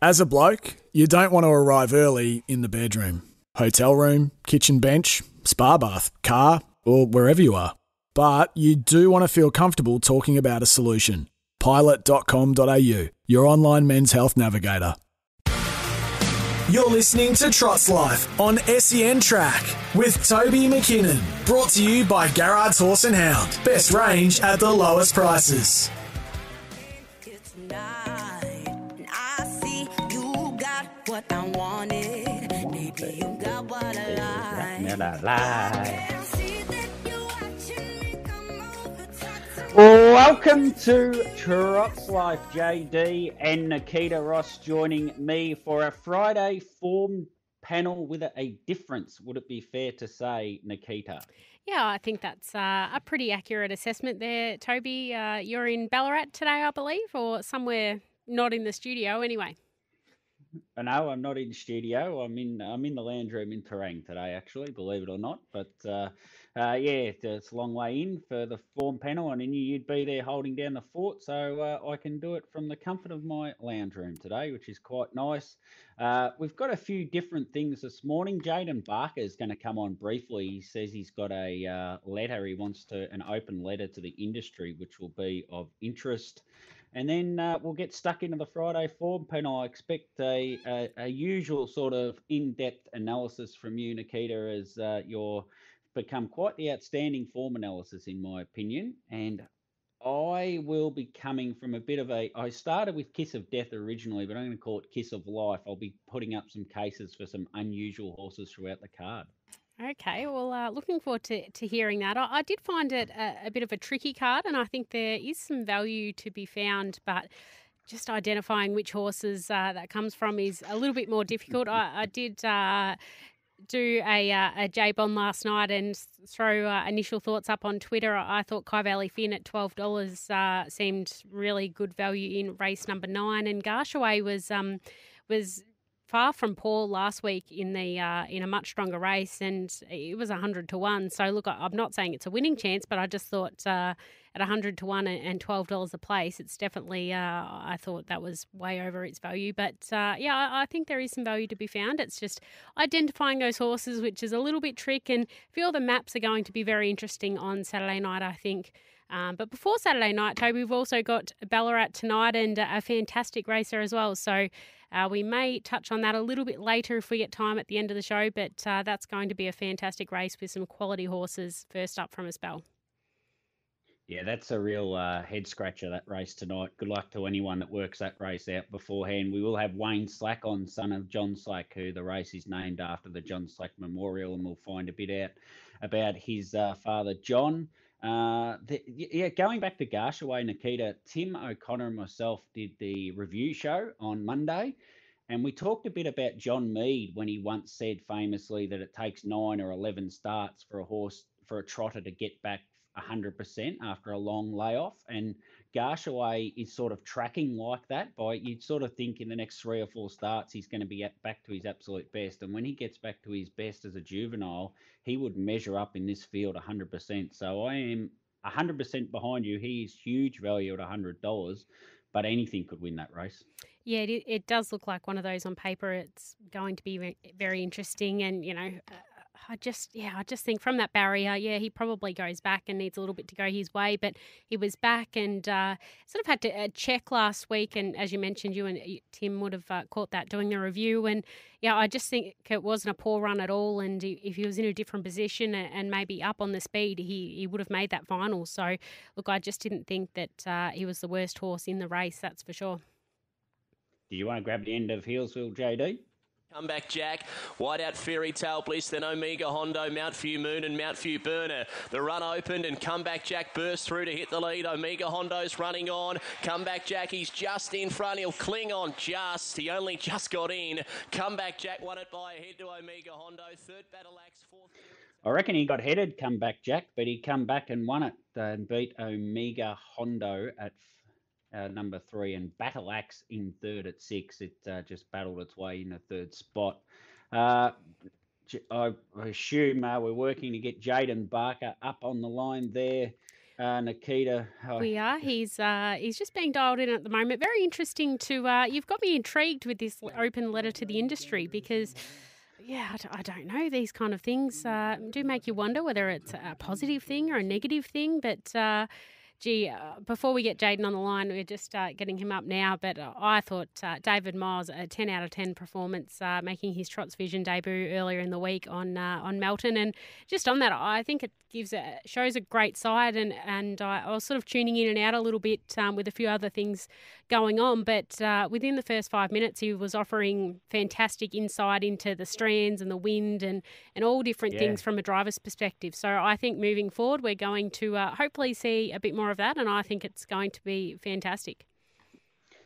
As a bloke, you don't want to arrive early in the bedroom, hotel room, kitchen bench, spa bath, car, or wherever you are. But you do want to feel comfortable talking about a solution. Pilot.com.au, your online men's health navigator. You're listening to Trot's Life on SEN Track with Toby McKinnon. Brought to you by Garrard's Horse and Hound. Best range at the lowest prices. What I wanted, maybe you got what I like. Welcome to Trot's Life. JD and Nikita Ross joining me for a Friday form panel with a difference. Would it be fair to say, Nikita? Yeah, I think that's a pretty accurate assessment there, Toby. You're in Ballarat today, I believe, or somewhere not in the studio anyway. No, I'm not in studio. I'm in the lounge room in Terang today, actually, believe it or not. But it's a long way in for the form panel, and I knew you'd be there holding down the fort, so I can do it from the comfort of my lounge room today, which is quite nice. We've got a few different things this morning. Jaden Barker is going to come on briefly. He says he's got a letter. He wants an open letter to the industry, which will be of interest. And then we'll get stuck into the Friday form panel. I expect a usual sort of in-depth analysis from you, Nikita, as you're become quite the outstanding form analysis, in my opinion. And I will be coming from a bit of I started with Kiss of Death originally, but I'm going to call it Kiss of Life. I'll be putting up some cases for some unusual horses throughout the card. Okay, well, looking forward to hearing that. I did find it a bit of a tricky card, and I think there is some value to be found, but just identifying which horses that comes from is a little bit more difficult. I did do a J-Bond last night and throw initial thoughts up on Twitter. I thought Kai Valley Finn at $12 seemed really good value in race number 9, and Garshaway was far from poor last week in a much stronger race, and it was 100-1. So look, I'm not saying it's a winning chance, but I just thought at 100-1 and $12 a place, it's definitely I thought that was way over its value. But I think there is some value to be found. It's just identifying those horses, which is a little bit trick, and I feel the maps are going to be very interesting on Saturday night, I think. But before Saturday night, Toby, we've also got Ballarat tonight and a fantastic racer as well. So we may touch on that a little bit later if we get time at the end of the show, but that's going to be a fantastic race with some quality horses first up from a spell. Yeah, that's a real head-scratcher, that race tonight. Good luck to anyone that works that race out beforehand. We will have Wayne Slack on, son of John Slack, who the race is named after the John Slack Memorial, and we'll find a bit out about his father, John. Going back to Garshaway, Nikita, Tim O'Connor and myself did the review show on Monday, and we talked a bit about John Mead when he once said famously that it takes 9 or 11 starts for a trotter to get back 100% after a long layoff, and Garshaway is sort of tracking like that. You'd sort of think in the next 3 or 4 starts he's going to be back to his absolute best, and when he gets back to his best as a juvenile, he would measure up in this field 100%. So I am 100% behind you. He is huge value at $100, but anything could win that race. Yeah, it does look like one of those on paper. It's going to be very interesting, and I just think from that barrier, he probably goes back and needs a little bit to go his way, but he was back and sort of had to check last week, and as you mentioned, you and Tim would have caught that doing the review, and I just think it wasn't a poor run at all, and if he was in a different position and maybe up on the speed, he would have made that final. So look, I just didn't think that he was the worst horse in the race, that's for sure. Do you want to grab the end of Healesville, JD? Comeback Jack, Whiteout Fairy Tale Bliss, then Omega Hondo, Mount View Moon and Mount View Burner. The run opened and Comeback Jack burst through to hit the lead. Omega Hondo's running on. Comeback Jack, he's just in front. He'll cling on just. He only just got in. Comeback Jack won it by a head to Omega Hondo. Third Battle Axe, fourth. I reckon he got headed, Comeback Jack, but he come back and won it and beat Omega Hondo at number 3, and Battle Axe in third at 6. It just battled its way in the third spot. I assume we're working to get Jaden Barker up on the line there. Nikita? We are. He's just being dialed in at the moment. Very interesting to. You've got me intrigued with this open letter to the industry because, yeah, I don't know, these kind of things do make you wonder whether it's a positive thing or a negative thing. But before we get Jaden on the line, we're just getting him up now. But I thought David Miles, a 10 out of 10 performance, making his Trots Vision debut earlier in the week on Melton. And just on that, I think it shows a great side. And I was sort of tuning in and out a little bit with a few other things going on. But within the first 5 minutes, he was offering fantastic insight into the strands and the wind and all different things from a driver's perspective. So I think moving forward, we're going to hopefully see a bit more of that, and I think it's going to be fantastic.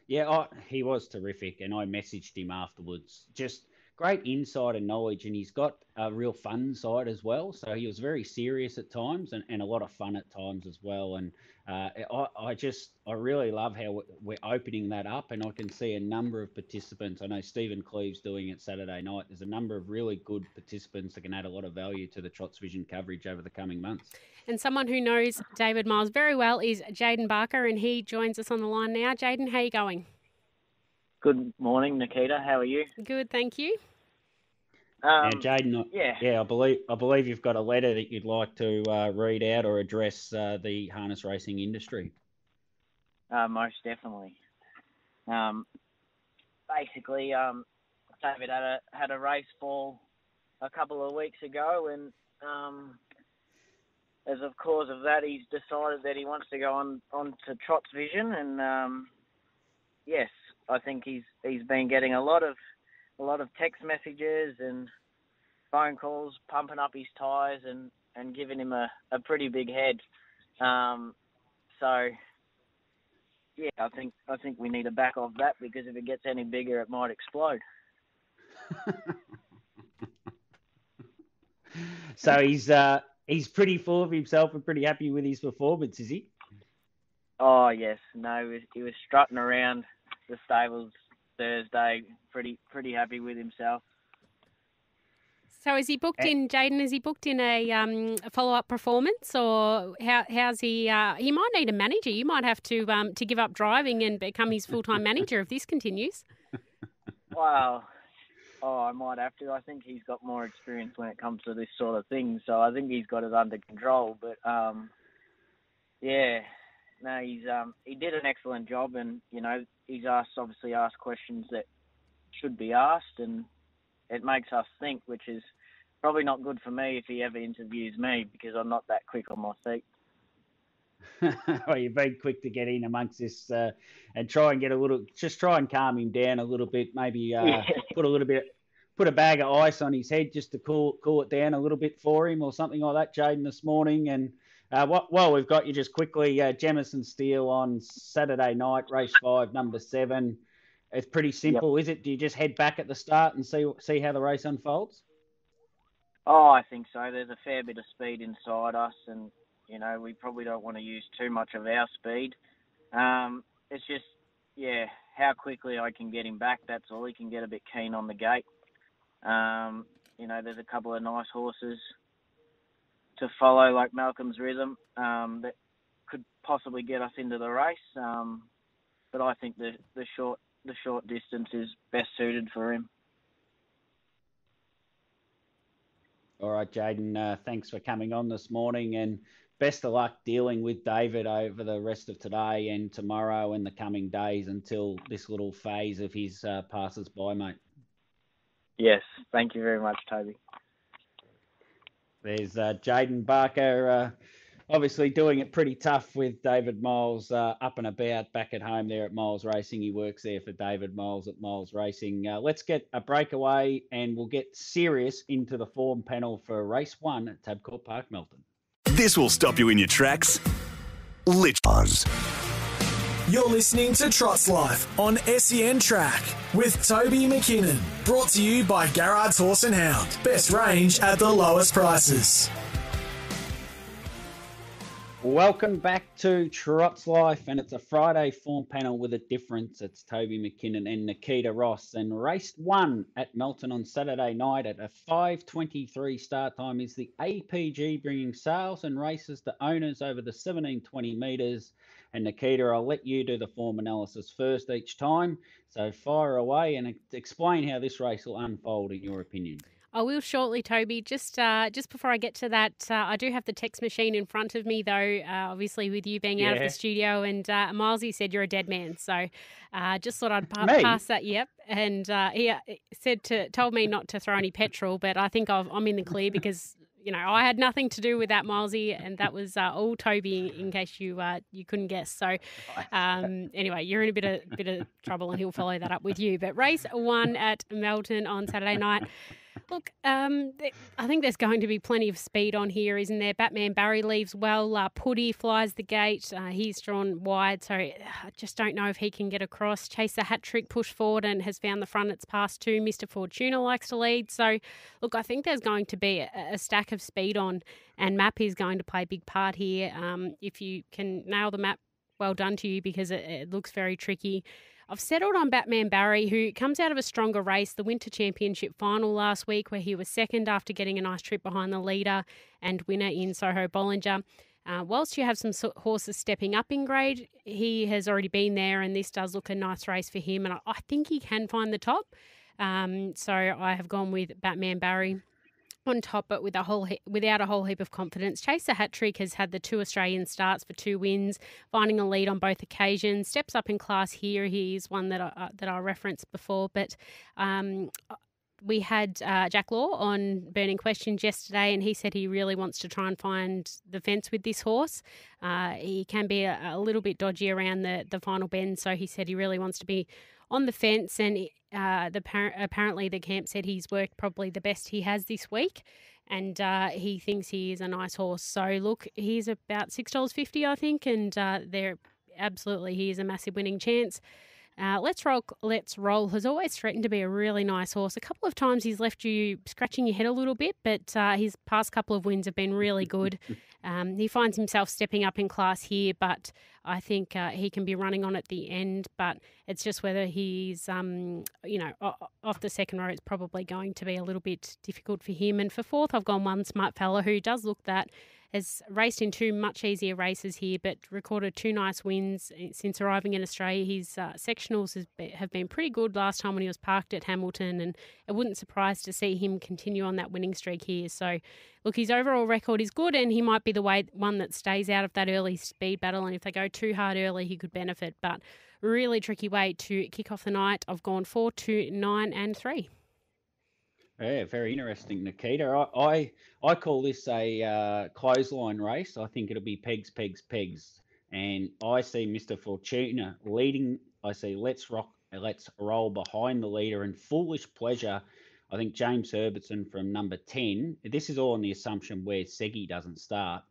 Yeah, he was terrific, and I messaged him afterwards. Just great insight and knowledge, and he's got a real fun side as well. So he was very serious at times and a lot of fun at times as well. And I really love how we're opening that up, and I can see a number of participants. I know Stephen Cleve's doing it Saturday night. There's a number of really good participants that can add a lot of value to the Trots Vision coverage over the coming months. And someone who knows David Miles very well is Jaden Barker, and he joins us on the line now. Jaden, how are you going? Good morning, Nikita. How are you? Good, thank you. Jaden, I believe you've got a letter that you'd like to read out or address the harness racing industry. Most definitely. Basically, David had a race fall a couple of weeks ago, and as of cause of that, he's decided that he wants to go on to Trots Vision, and yes, I think he's been getting a lot of text messages and phone calls, pumping up his tyres and giving him a pretty big head. So yeah, I think we need to back off that, because if it gets any bigger, it might explode. So he's pretty full of himself and pretty happy with his performance, is he? Oh yes, no, he was strutting around the stables Thursday, pretty happy with himself. So is he booked in, Jaden? Is he booked in a follow-up performance, or how's he? He might need a manager. You might have to give up driving and become his full-time manager if this continues. Well, I might have to. I think he's got more experience when it comes to this sort of thing, so I think he's got it under control. But yeah, no, he did an excellent job, and he's obviously asked questions that should be asked, and it makes us think, which is probably not good for me if he ever interviews me, because I'm not that quick on my feet. Well, you've been quick to get in amongst this and try and calm him down a little bit. Maybe put a bag of ice on his head just to cool it down a little bit for him, or something like that, Jaden, this morning. And while we've got you, just quickly, Jemison Steele on Saturday night, race 5, number 7. It's pretty simple, is it? Do you just head back at the start and see how the race unfolds? Oh, I think so. There's a fair bit of speed inside us, and we probably don't want to use too much of our speed. It's just, how quickly I can get him back. That's all. He can get a bit keen on the gate. There's a couple of nice horses to follow, like Malcolm's Rhythm, that could possibly get us into the race. But I think the short distance is best suited for him. All right, Jaden, thanks for coming on this morning, and best of luck dealing with David over the rest of today and tomorrow and the coming days until this little phase of his passes by, mate. Yes, thank you very much, Toby. There's Jaden Barker, obviously doing it pretty tough with David Miles up and about back at home there at Miles Racing. He works there for David Miles at Miles Racing. Let's get a breakaway, and we'll get serious into the form panel for race 1 at Tabcorp Park, Melton. This will stop you in your tracks. Buzz. You're listening to Trots Life on SEN Track with Toby McKinnon. Brought to you by Garrard's Horse and Hound. Best range at the lowest prices. Welcome back to Trot's Life, and it's a Friday form panel with a difference. It's Toby McKinnon and Nikita Ross, and race 1 at Melton on Saturday night at a 5:23 start time is the APG, bringing sales and races to owners over the 1720 metres. And Nikita, I'll let you do the form analysis first each time, so fire away and explain how this race will unfold in your opinion. I will shortly, Toby. Just before I get to that, I do have the text machine in front of me, though, obviously with you being out of the studio. And Milesy said you're a dead man. So just thought I'd pass that, yep. And he told me not to throw any petrol, but I think I'm in the clear because, I had nothing to do with that, Milesy, and that was all Toby, in case you couldn't guess. So anyway, you're in a bit of trouble, and he'll follow that up with you. But race 1 at Melton on Saturday night. Look, I think there's going to be plenty of speed on here, isn't there? Batman Barry leaves well. Putty flies the gate. He's drawn wide, so I just don't know if he can get across. Chase the Hat Trick pushed forward and has found the front it's past 2. Mr. Fortuna likes to lead. So, look, I think there's going to be a stack of speed on, and map is going to play a big part here. If you can nail the map, well done to you, because it looks very tricky. I've settled on Batman Barry, who comes out of a stronger race, the Winter Championship final last week, where he was second after getting a nice trip behind the leader and winner in Soho Bollinger. Whilst you have some horses stepping up in grade, he has already been there, and this does look a nice race for him, and I think he can find the top. So I have gone with Batman Barry on top, but without a whole heap of confidence. Chase the Hat Trick has had the 2 Australian starts for 2 wins, finding a lead on both occasions. Steps up in class here. He's one that I referenced before, but we had Jack Law on Burning Questions yesterday, and he said he really wants to try and find the fence with this horse. He can be a little bit dodgy around the final bend, so he said he really wants to be on the fence, and apparently the camp said he's worked probably the best he has this week, and he thinks he is a nice horse. So, look, he's about $6.50, I think, and he is a massive winning chance. Let's Roll has always threatened to be a really nice horse. A couple of times he's left you scratching your head a little bit, but his past couple of wins have been really good. He finds himself stepping up in class here, but I think he can be running on at the end. But it's just whether he's, off the second row, it's probably going to be a little bit difficult for him. And for 4th, I've gone One Smart Fella, who does look that. Has raced in 2 much easier races here, but recorded 2 nice wins since arriving in Australia. His sectionals have been pretty good last time when he was parked at Hamilton, and it wouldn't surprise to see him continue on that winning streak here. So, look, his overall record is good, and he might be the one that stays out of that early speed battle, and if they go too hard early, he could benefit. But really tricky way to kick off the night. I've gone 4, 2, 9 and 3. Yeah, very interesting, Nikita. I call this a clothesline race. I think it'll be pegs, pegs, pegs. And I see Mr. Fortuna leading. I see Let's Roll behind the leader, and Foolish Pleasure. I think James Herbertson from number 10. This is all on the assumption where Segi doesn't start.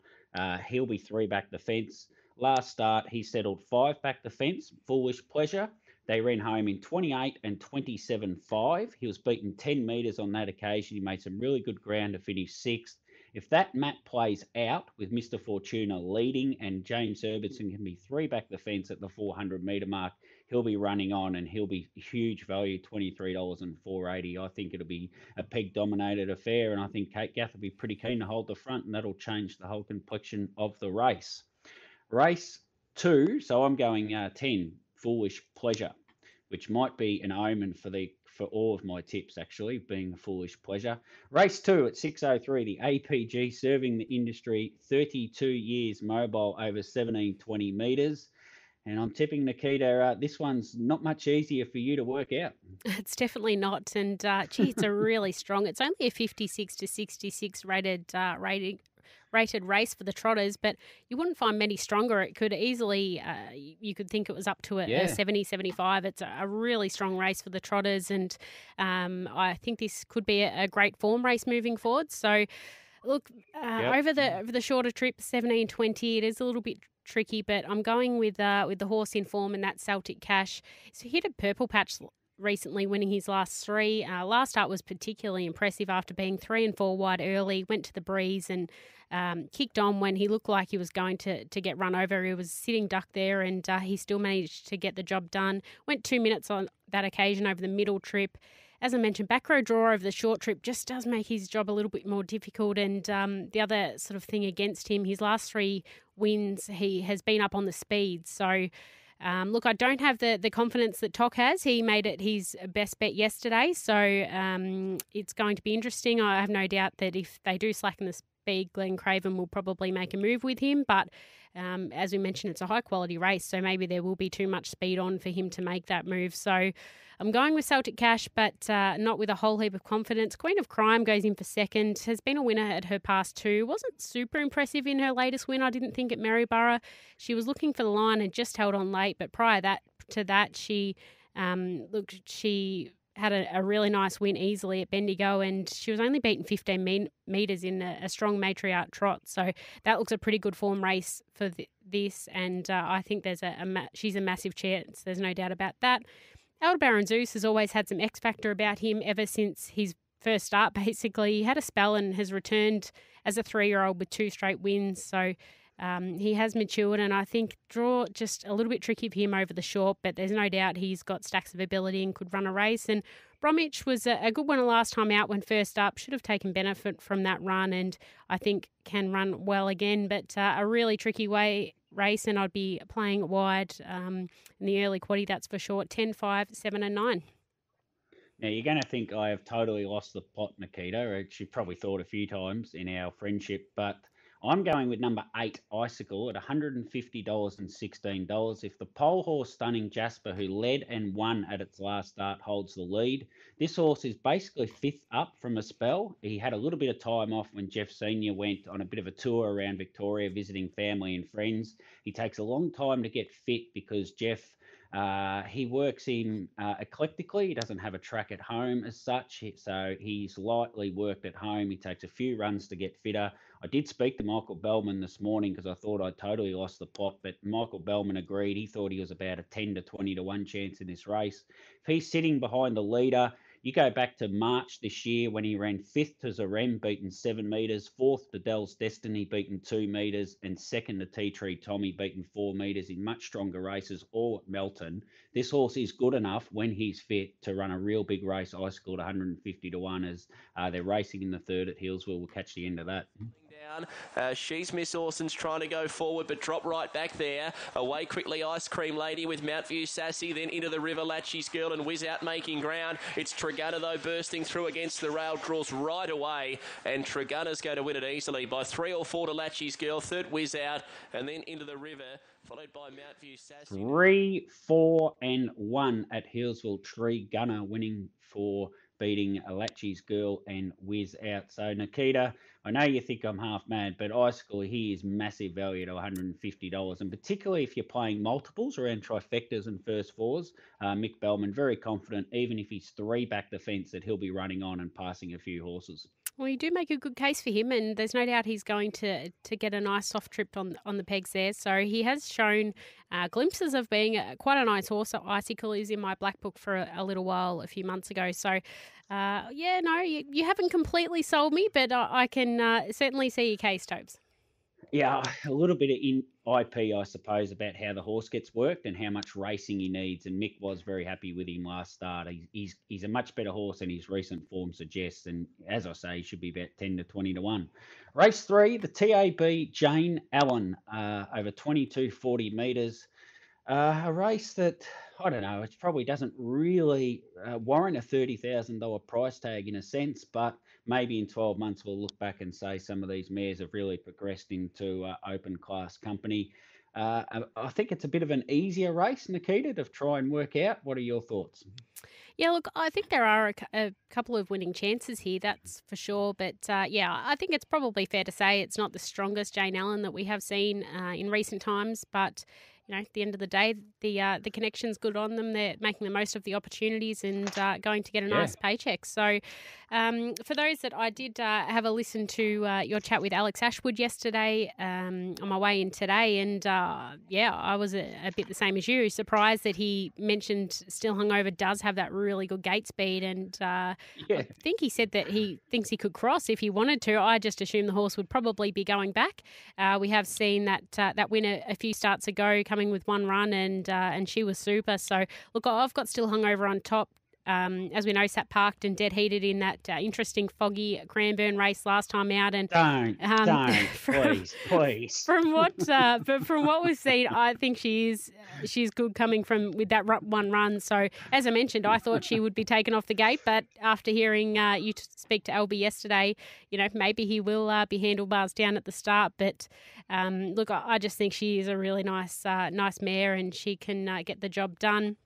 He'll be 3 back the fence. Last start, he settled 5 back the fence, Foolish Pleasure. They ran home in 28 and 27.5. He was beaten 10 metres on that occasion. He made some really good ground to finish 6th. If that map plays out with Mr. Fortuna leading and James Herbertson can be 3 back the fence at the 400 metre mark, he'll be running on and he'll be huge value, $23.480. I think it'll be a peg-dominated affair, and I think Kate Gath will be pretty keen to hold the front, and that'll change the whole complexion of the race. Race 2, so I'm going 10. Foolish Pleasure, which might be an omen for all of my tips, actually, being a Foolish Pleasure. Race 2 at 6:03, the APG, serving the industry, 32 years mobile over 1720 metres. And I'm tipping, Nikita, this one's not much easier for you to work out. It's definitely not. And, it's a really strong. It's only a 56 to 66 rated race for the trotters, but you wouldn't find many stronger. It could easily, you could think it was up to a 70, 75. It's a really strong race for the trotters, and I think this could be a great form race moving forward. So, look, over the shorter trip, 17:20, it is a little bit tricky, but I'm going with the horse in form, and that's Celtic Cash. So he hit a purple patch recently, winning his last three. Last start was particularly impressive after being 3 and 4 wide early, went to the breeze and kicked on when he looked like he was going to get run over. He was sitting duck there and he still managed to get the job done. Went 2 minutes on that occasion over the middle trip. As I mentioned, back row draw over the short trip just does make his job a little bit more difficult. And the other sort of thing against him, his last 3 wins, he has been up on the speed. So, look, I don't have the confidence that Toc has. He made it his best bet yesterday. So it's going to be interesting. I have no doubt that if they do slacken the speed, Glenn Craven will probably make a move with him. But as we mentioned, it's a high-quality race, so maybe there will be too much speed on for him to make that move. So I'm going with Celtic Cash, but not with a whole heap of confidence. Queen of Crime goes in for second, has been a winner at her past 2. Wasn't super impressive in her latest win, I didn't think, at Maryborough. She was looking for the line and just held on late, but prior to that, she had a really nice win easily at Bendigo, and she was only beaten 15 metres in a strong matriarch trot. So that looks a pretty good form race for this, and I think she's a massive chance. There's no doubt about that. Aldebaran Zeus has always had some X factor about him ever since his first start, basically. He had a spell and has returned as a 3-year-old with 2 straight wins. So he has matured, and I think draw just a little bit tricky for him over the short, but there's no doubt he's got stacks of ability and could run a race. And Bromwich was a good winner last time out when first up, should have taken benefit from that run, and I think can run well again, but a really tricky race, and I'd be playing wide in the early quaddie, that's for sure. 10, 5, 7 and 9. Now, you're going to think I have totally lost the plot, Nikita. She probably thought a few times in our friendship, but I'm going with number 8, Icicle, at $150.16. If the pole horse Stunning Jasper, who led and won at its last start, holds the lead, this horse is basically 5th up from a spell. He had a little bit of time off when Jeff Sr. went on a bit of a tour around Victoria visiting family and friends. He takes a long time to get fit because Jeff, he works him eclectically. He doesn't have a track at home as such, so he's lightly worked at home. He takes a few runs to get fitter. I did speak to Michael Bellman this morning because I thought I'd totally lost the plot, but Michael Bellman agreed. He thought he was about a 10 to 20 to 1 chance in this race. If he's sitting behind the leader, you go back to March this year when he ran 5th to Zarem, beaten 7 metres, 4th to Dell's Destiny, beaten 2 metres, and 2nd to Tea Tree Tommy, beaten 4 metres in much stronger races, all at Melton. This horse is good enough when he's fit to run a real big race. I scored 150 to 1 as they're racing in the 3rd at Hillsville. We'll catch the end of that. She's Miss Orson's trying to go forward, but drop right back there. Away quickly, Ice Cream Lady with Mount View Sassy, then into the river, Latchy's Girl and Whiz Out making ground. It's Tregunna, though, bursting through against the rail, draws right away, and Tregunna's going to win it easily by 3 or 4 to Latchy's Girl, 3rd Whiz Out, and then into the river, followed by Mount View Sassy. 3, 4 and 1 at Hillsville. Tregunna winning for beating Latchy's Girl and Whiz Out. So, Nikita, I know you think I'm half mad, but Icicle, he is massive value to $150. And particularly if you're playing multiples around trifectas and first fours, Mick Bellman, very confident, even if he's 3 back the fence, that he'll be running on and passing a few horses. Well, you do make a good case for him, and there's no doubt he's going to get a nice soft trip on the pegs there. So he has shown glimpses of being quite a nice horse. Icicle is in my black book for a little while, a few months ago. So, you haven't completely sold me, but I can certainly see your case, Tobes. Yeah, a little bit of IP, I suppose, about how the horse gets worked and how much racing he needs. And Mick was very happy with him last start. He's a much better horse than his recent form suggests. And as I say, he should be about 10 to 20 to 1. Race 3, the TAB Jane Allen, over 2240 metres. A race that, I don't know, it probably doesn't really warrant a $30,000 price tag in a sense, but maybe in 12 months we'll look back and say some of these mares have really progressed into open class company. I think it's a bit of an easier race, Nikita, to try and work out. What are your thoughts? Yeah, look, I think there are a couple of winning chances here, that's for sure. But, I think it's probably fair to say it's not the strongest Jane Allen that we have seen in recent times, but at the end of the day, the connection's good on them. They're making the most of the opportunities and going to get a nice paycheck. So for those that I did have a listen to your chat with Alex Ashwood yesterday on my way in today, and I was a bit the same as you, surprised that he mentioned Still Hungover does have that really good gate speed, and I think he said that he thinks he could cross if he wanted to. I just assumed the horse would probably be going back. We have seen that winner a few starts ago coming with one run, and she was super. So look, I've got Still Hungover on top. As we know, sat parked and dead heated in that interesting foggy Cranbourne race last time out. And don't, please. From what we've seen, I think she's good coming from with that one run. So as I mentioned, I thought she would be taken off the gate, but after hearing you speak to Albie yesterday, maybe he will be handlebars down at the start. But look, I just think she is a really nice mare, and she can get the job done.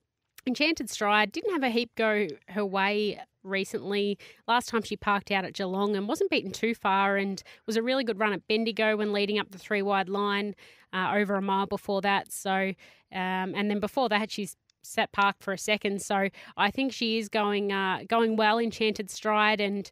Enchanted Stride didn't have a heap go her way recently. Last time she parked out at Geelong and wasn't beaten too far, and was a really good run at Bendigo when leading up the 3-wide line over a mile before that. So, and then before that, she's sat parked for a second. So I think she is going well, Enchanted Stride, and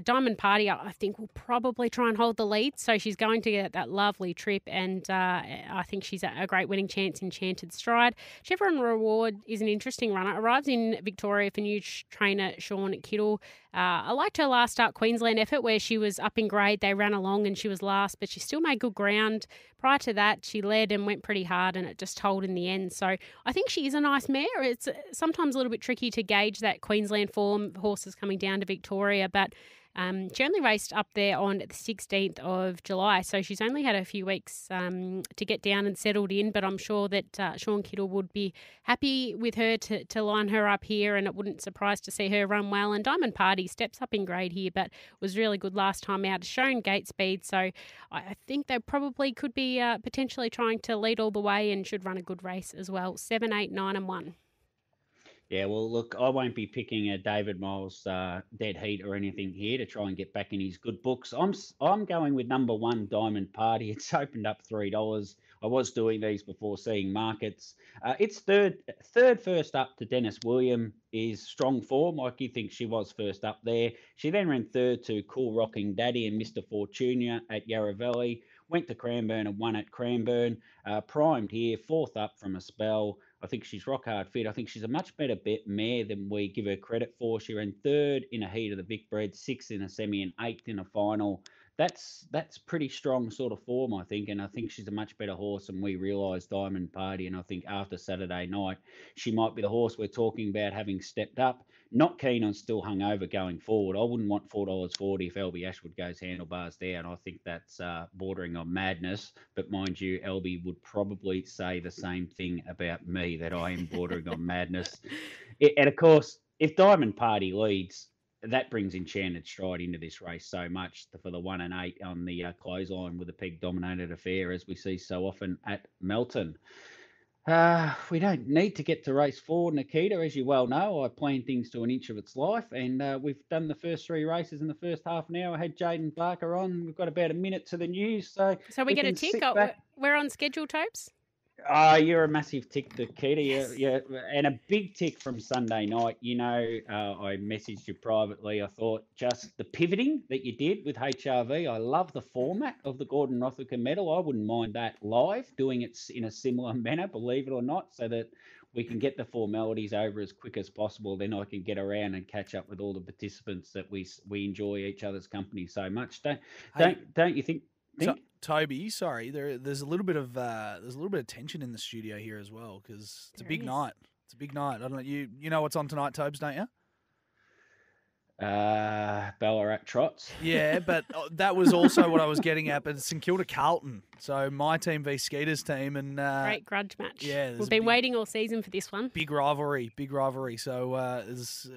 Diamond Party, I think, will probably try and hold the lead. So she's going to get that lovely trip, and I think she's a great winning chance, Enchanted Stride. Chevron Reward is an interesting runner. Arrives in Victoria for new trainer Sean Kittle. I liked her last start Queensland effort where she was up in grade. They ran along and she was last, but she still made good ground. Prior to that, she led and went pretty hard, and it just told in the end. So I think she is a nice mare. It's sometimes a little bit tricky to gauge that Queensland form, horses coming down to Victoria, but she only raced up there on the 16th of July, so she's only had a few weeks to get down and settled in, but I'm sure that Sean Kittle would be happy with her to line her up here, and it wouldn't surprise to see her run well. And Diamond Party steps up in grade here, but was really good last time out, shown gate speed, so I think they probably could be potentially trying to lead all the way and should run a good race as well. 7, 8, 9 and 1. Yeah, well, look, I won't be picking a David Miles dead heat or anything here to try and get back in his good books. I'm going with number 1, Diamond Party. It's opened up $3. I was doing these before seeing markets. It's third first up to Dennis William is strong form. Like you think she was first up there. She then ran third to Cool Rocking Daddy and Mr. Fortuna at Yarra Valley. Went to Cranbourne and won at Cranbourne. Primed here, fourth up from a spell. I think she's rock hard fit. I think she's a much better mare than we give her credit for. She ran third in a heat of the Vic Bred, 6th in a semi, and 8th in a final. That's pretty strong sort of form, I think, and I think she's a much better horse than we realised, Diamond Party, and I think after Saturday night, she might be the horse we're talking about having stepped up. Not keen on Still Hungover going forward. I wouldn't want $4.40 if Albie Ashwood goes handlebars down. I think that's bordering on madness, but mind you, Albie would probably say the same thing about me, that I am bordering on madness. And of course, if Diamond Party leads, that brings Enchanted Stride into this race so much for the 1 and 8 on the clothesline with a peg-dominated affair, as we see so often at Melton. We don't need to get to race 4, Nikita. As you well know, I plan things to an inch of its life, and we've done the first 3 races in the first half an hour. I had Jaden Barker on. We've got about a minute to the news. So we get a tick. We're on schedule, Topes? You're a massive tick, Nikita. Yeah, and a big tick from Sunday night. I messaged you privately. I thought just the pivoting that you did with HRV. I love the format of the Gordon Rothwicker medal. I wouldn't mind that live, doing it in a similar manner, believe it or not, so that we can get the formalities over as quick as possible. Then I can get around and catch up with all the participants that we enjoy each other's company so much. Don't you think? Toby, sorry, there's a little bit of tension in the studio here as well, because it's a big night. It's a big night. I don't know. You know what's on tonight, Tobes, don't you? Ballarat Trots. Yeah, but that was also what I was getting at. But it's St Kilda Carlton, so my team v Skeeter's team, and great grudge match. Yeah, we've been waiting all season for this one. Big rivalry. So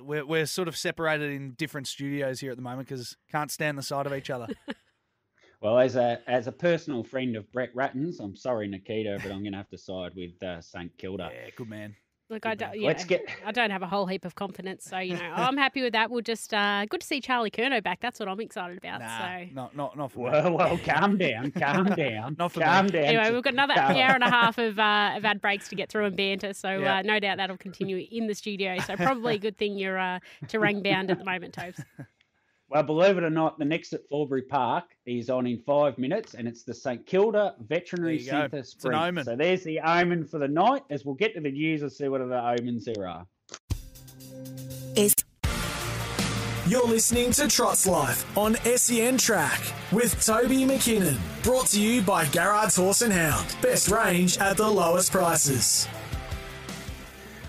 we're sort of separated in different studios here at the moment because can't stand the sight of each other. Well, as a personal friend of Brett Ratton's, I'm sorry, Nikita, but I'm going to have to side with St Kilda. Yeah, good man. Look, I don't, Let's I don't have a whole heap of confidence, so I'm happy with that. We'll just good to see Charlie Kerno back. That's what I'm excited about. Not for me. Well, calm down, calm down, not for calm me. down. Anyway, we've got another hour and a half of ad breaks to get through and banter, so no doubt that'll continue in the studio. So probably a good thing you're terrain bound at the moment, Tobes. Well, believe it or not, the next at Thornbury Park is on in 5 minutes, and it's the St Kilda Veterinary Centre Sprint. So there's the omen for the night. As we'll get to the news, we'll see what other omens there are. You're listening to Trot's Life on SEN Track with Toby McKinnon. Brought to you by Garrard's Horse and Hound. Best range at the lowest prices.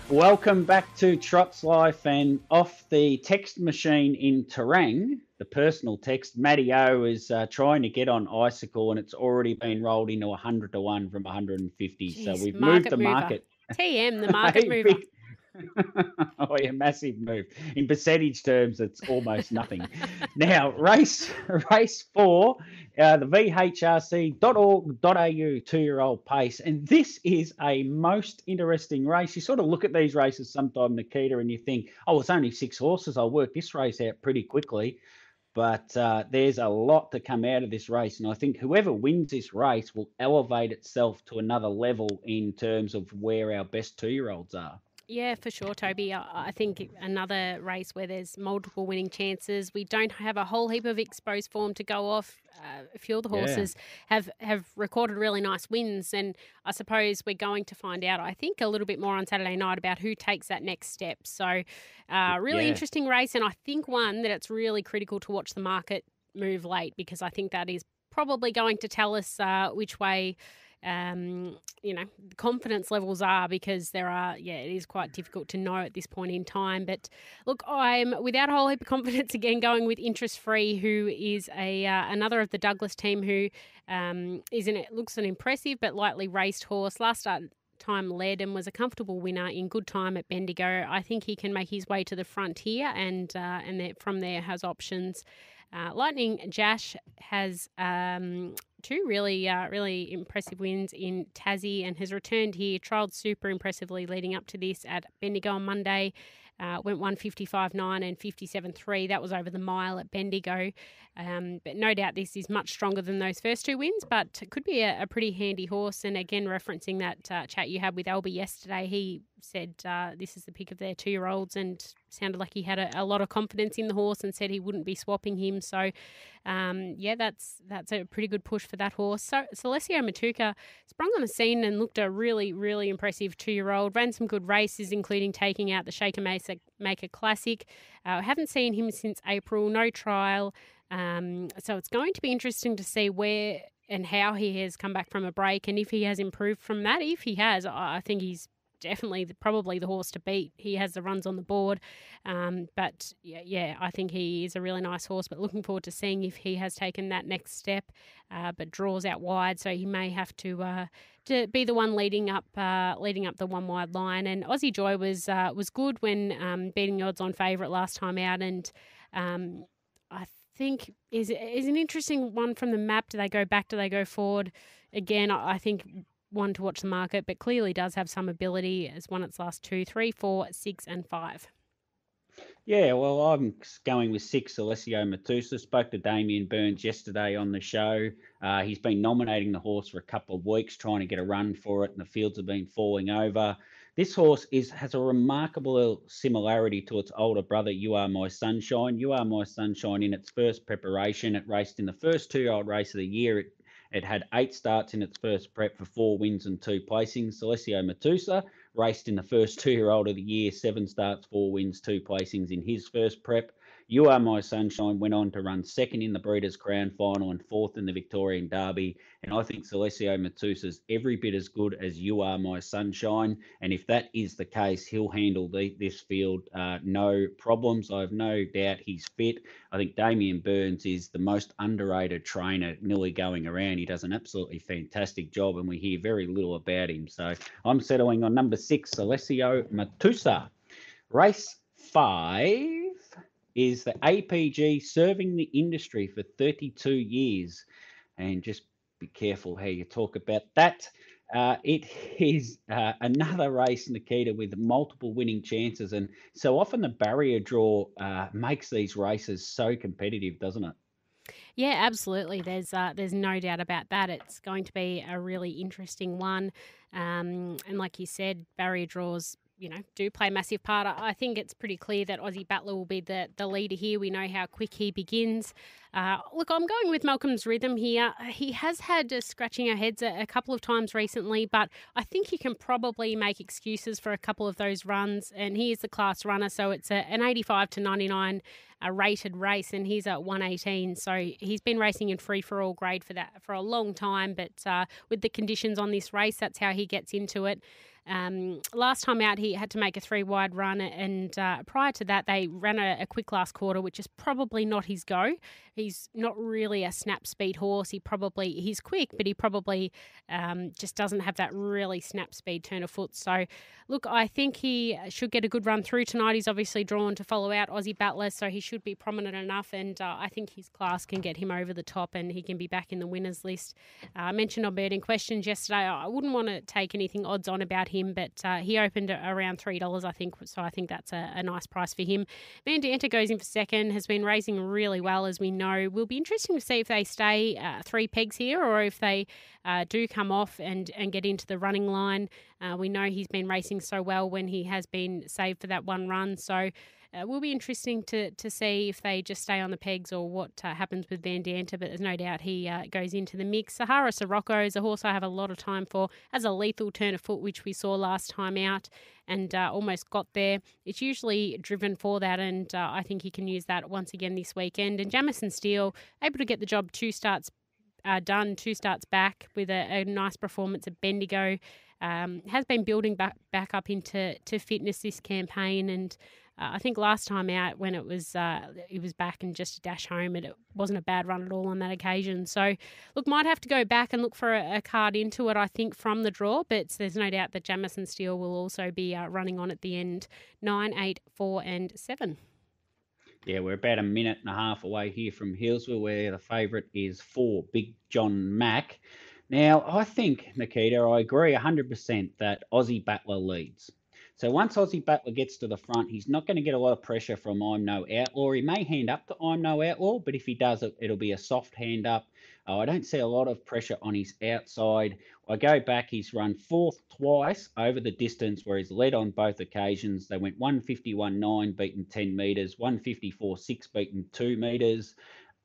Welcome back to Trot's Life, and off the text machine in Terang, the personal text, Matty O is trying to get on Icicle, and it's already been rolled into 100 to 1 from 150. Jeez, so we've moved the market. TM, the market mover. Oh, yeah, massive move. In percentage terms, it's almost nothing. Now, race 4, the vhrc.org.au 2-year-old pace. And this is a most interesting race. You sort of look at these races sometime, Nikita, and you think, oh, it's only 6 horses. I'll work this race out pretty quickly. But there's a lot to come out of this race. And I think whoever wins this race will elevate itself to another level in terms of where our best 2-year-olds are. Yeah, for sure, Toby. I think another race where there's multiple winning chances. We don't have a whole heap of exposed form to go off. A few of the horses have recorded really nice wins, and I suppose we're going to find out, I think, a little bit more on Saturday night about who takes that next step. So really interesting race, and I think one that it's really critical to watch the market move late, because I think that is probably going to tell us which way confidence levels are, because it is quite difficult to know at this point in time. But look, I'm without a whole heap of confidence again going with Interest Free, who is another of the Douglas team who looks an impressive but lightly raced horse. Last time led and was a comfortable winner in good time at Bendigo. I think he can make his way to the front here, and from there has options. Lightning Jash has 2 really impressive wins in Tassie and has returned here. Trialled super impressively leading up to this at Bendigo on Monday. Went 155.9 and 57.3. That was over the mile at Bendigo. But no doubt this is much stronger than those first 2 wins, but it could be a pretty handy horse. And again, referencing that chat you had with Albie yesterday, he said this is the pick of their 2-year-olds and sounded like he had a lot of confidence in the horse and said he wouldn't be swapping him. So, that's a pretty good push for that horse. So Celestio Matuka sprung on the scene and looked a really, really impressive 2-year-old. Ran some good races, including taking out the Shaker Maker Classic. Haven't seen him since April, no trial. So it's going to be interesting to see where and how he has come back from a break, and if he has improved from that. If he has, I think he's definitely probably the horse to beat. He has the runs on the board. But I think he is a really nice horse, but looking forward to seeing if he has taken that next step, but draws out wide. So he may have to be the one leading up the one wide line. And Aussie Joy was good when beating the odds on favourite last time out. And I think is an interesting one from the map. Do they go back? Do they go forward? Again, I think one to watch the market, but clearly does have some ability, as won its last 2, 3, 4, 6 and 5. Yeah, well, I'm going with 6, Alessio Matusa. Spoke to Damien Burns yesterday on the show. He's been nominating the horse for a couple of weeks, trying to get a run for it, and the fields have been falling over. This horse has a remarkable similarity to its older brother, You Are My Sunshine. You Are My Sunshine, in its first preparation, it raced in the first 2-year-old race of the year. It had 8 starts in its first prep for 4 wins and 2 placings. Celestio Matusa raced in the first 2-year-old of the year, 7 starts, 4 wins, 2 placings in his first prep. You Are My Sunshine went on to run 2nd in the Breeders' Crown Final and 4th in the Victorian Derby. And I think Celestio Matusa's every bit as good as You Are My Sunshine. And if that is the case, he'll handle this field no problems. I have no doubt he's fit. I think Damien Burns is the most underrated trainer nearly going around. He does an absolutely fantastic job, and we hear very little about him. So I'm settling on number 6, Celestio Matusa. Race 5 is the APG, serving the industry for 32 years. And just be careful how you talk about that. It is another race, Nikita, with multiple winning chances. And so often the barrier draw makes these races so competitive, doesn't it? Yeah, absolutely. There's no doubt about that. It's going to be a really interesting one. And like you said, barrier draws, do play a massive part. I think it's pretty clear that Aussie Battler will be the leader here. We know how quick he begins. Look, I'm going with Malcolm's Rhythm here. He has had scratching our heads a couple of times recently, but I think you can probably make excuses for a couple of those runs. And he is the class runner, so it's an 85 to 99 rated race, and he's at 118. So he's been racing in free-for-all grade for a long time, but with the conditions on this race, that's how he gets into it. Last time out, he had to make a 3-wide run, and prior to that, they ran a quick last quarter, which is probably not his go. He's not really a snap speed horse. He's quick, but he probably just doesn't have that really snap speed turn of foot. So, look, I think he should get a good run through tonight. He's obviously drawn to follow out Aussie Battler, so he should be prominent enough, and I think his class can get him over the top, and he can be back in the winners list. I mentioned on Birding Questions yesterday, I wouldn't want to take anything odds on about him, but he opened around $3, I think, so I think that's a nice price for him. Van Danta goes in for second, has been racing really well, as we know. Will be interesting to see if they stay 3 pegs here, or if they do come off and get into the running line. We know he's been racing so well when he has been saved for that one run, so it will be interesting to see if they just stay on the pegs or what happens with Van Danta, but there's no doubt he goes into the mix. Sahara Sirocco is a horse I have a lot of time for, has a lethal turn of foot, which we saw last time out, and almost got there. It's usually driven for that, and I think he can use that once again this weekend. And Jamison Steele, able to get the job 2 starts done, 2 starts back with a nice performance at Bendigo. Has been building back up into fitness this campaign, and I think last time out when it was back and just a dash home, it wasn't a bad run at all on that occasion. So, look, might have to go back and look for a card into it, I think, from the draw, but there's no doubt that Jamison Steele will also be running on at the end, 9, 8, 4 and 7. Yeah, we're about a minute and a half away here from Hillsville, where the favourite is 4, Big John Mack. Now, I think, Nikita, I agree 100% that Aussie Battler leads. So once Aussie Battler gets to the front, he's not going to get a lot of pressure from I'm No Outlaw. He may hand up to I'm No Outlaw, but if he does, it'll be a soft hand up. I don't see a lot of pressure on his outside. I go back, he's run 4th twice over the distance where he's led on both occasions. They went 151.9, beaten 10 metres, 154.6, beaten 2 metres.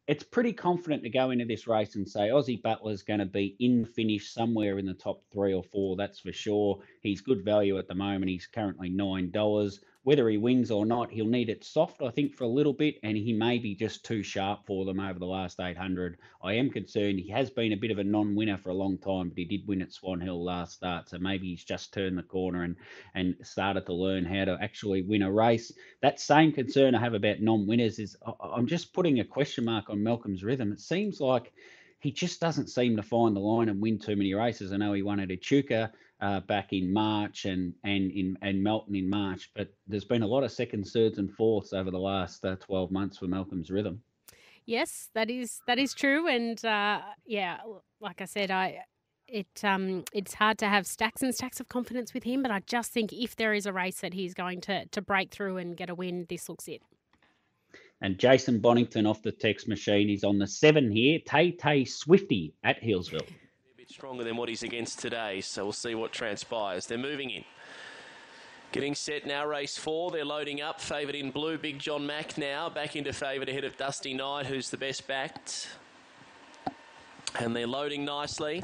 It's pretty confident to go into this race and say Aussie Battler's going to be in finish somewhere in the top 3 or 4, that's for sure. He's good value at the moment. He's currently $9. Whether he wins or not, he'll need it soft, I think, for a little bit, and he may be just too sharp for them over the last 800. I am concerned. He has been a bit of a non-winner for a long time, but he did win at Swan Hill last start, so maybe he's just turned the corner and started to learn how to actually win a race. That same concern I have about non-winners is I'm just putting a question mark on Malcolm's Rhythm. It seems like he just doesn't seem to find the line and win too many races. I know he won at Echuca back in March and Melton in March, but there's been a lot of seconds, thirds and fourths over the last 12 months for Malcolm's Rhythm. Yes, that is true, and like I said, it's hard to have stacks and stacks of confidence with him, but I just think if there is a race that he's going to break through and get a win, this looks it. And Jason Bonington off the text machine is on the 7 here, Tay Swifty at Hillsville. A bit stronger than what he's against today, so we'll see what transpires. They're moving in. Getting set now, race 4. They're loading up. Favoured in blue, Big John Mack now. Back into favourite ahead of Dusty Knight, who's the best backed. And they're loading nicely.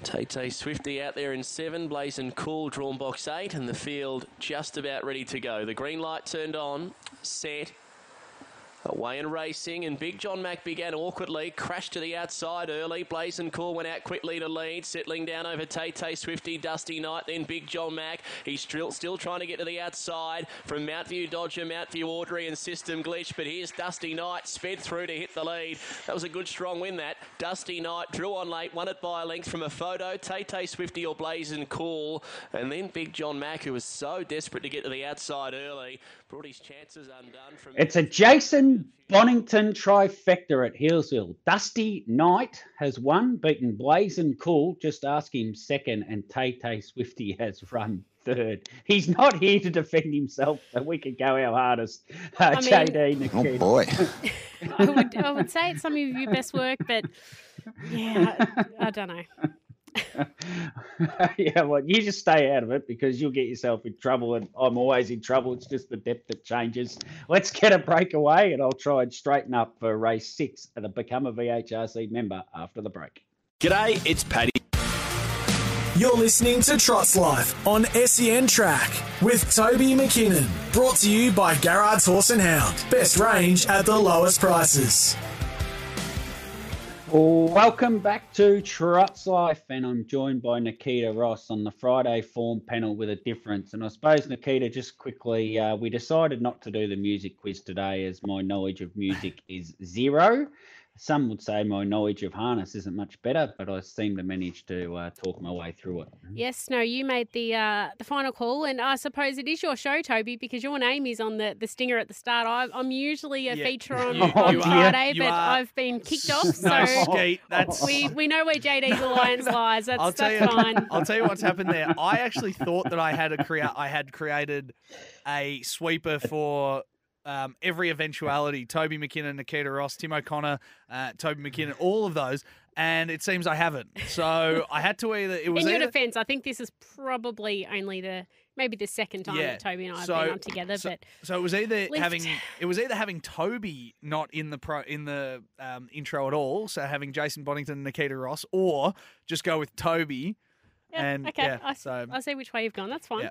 Tay Swifty out there in 7. Blazing Cool, drawn box 8. And the field just about ready to go. The green light turned on. Set. Away and racing, and Big John Mack began awkwardly, crashed to the outside early. Blazing Cool went out quickly to lead, settling down over Tay Swifty, Dusty Knight, then Big John Mack. He's still trying to get to the outside from Mount View Dodger, Mount View Audrey and System Glitch, but here's Dusty Knight, sped through to hit the lead. That was a good strong win, that. Dusty Knight drew on late, won it by a length from a photo. Tay Swifty or Blazing Cool, and then Big John Mack, who was so desperate to get to the outside early, brought his chances undone from. It's a Jason Bonington trifecta at Hillsville. Dusty Knight has won, beaten Blazing Cool. Just ask him second, and Tay Swifty has run third. He's not here to defend himself, so we could go our hardest. JD Nikita. Oh boy. I would say it's some of your best work, but yeah, I don't know. Yeah, well, you just stay out of it because you'll get yourself in trouble, and I'm always in trouble. It's just the depth that changes. Let's get a breakaway, and I'll try and straighten up for race 6 and become a VHRC member after the break. G'day, it's Paddy. You're listening to Trot's Life on SEN Track with Toby McKinnon. Brought to you by Garrard's Horse and Hound. Best range at the lowest prices. Welcome back to Trot's Life, and I'm joined by Nikita Ross on the Friday form panel with a difference. And I suppose, Nikita, just quickly, we decided not to do the music quiz today as my knowledge of music is zero. Some would say my knowledge of harness isn't much better, but I seem to manage to talk my way through it. Yes, no, you made the final call, and I suppose it is your show, Toby, because your name is on the stinger at the start. I'm usually a feature on Friday, but I've been kicked off, so Skeet, we know where JD's Alliance lies. That's fine. I'll tell you what's happened there. I actually thought that I had created a sweeper for every eventuality. Toby McKinnon, Nikita Ross, Tim O'Connor, Toby McKinnon, all of those. And it seems I haven't. So I had to either... In your defence, I think this is probably only maybe the second time that Toby and I have been on together. So it was either having Toby not in the intro at all, so having Jason Bonington and Nikita Ross, or just go with Toby. Yeah, and okay. I see which way you've gone. That's fine. Yeah,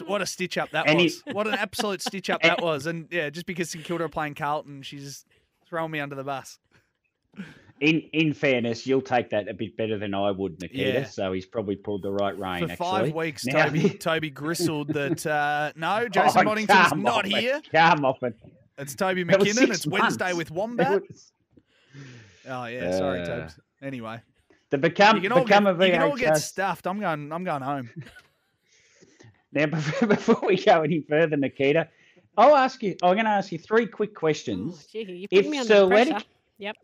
what a stitch up that was. What an absolute stitch up that was. And yeah, just because St Kilda are playing Carlton, she's throwing me under the bus. In fairness, you'll take that a bit better than I would, Nikita. Yeah. So he's probably pulled the right rein. For 5 weeks, Now, Toby gristled that no, Jason Bonington's not here. Come off it. It's Toby McKinnon. It's Wednesday months. with Wombat. Oh yeah, sorry, Tobes. Anyway. You can all get stuffed. I'm going home. Now, before we go any further, Nikita, I'm going to ask you 3 quick questions. Oh, gee, you're putting me under pressure. Yep.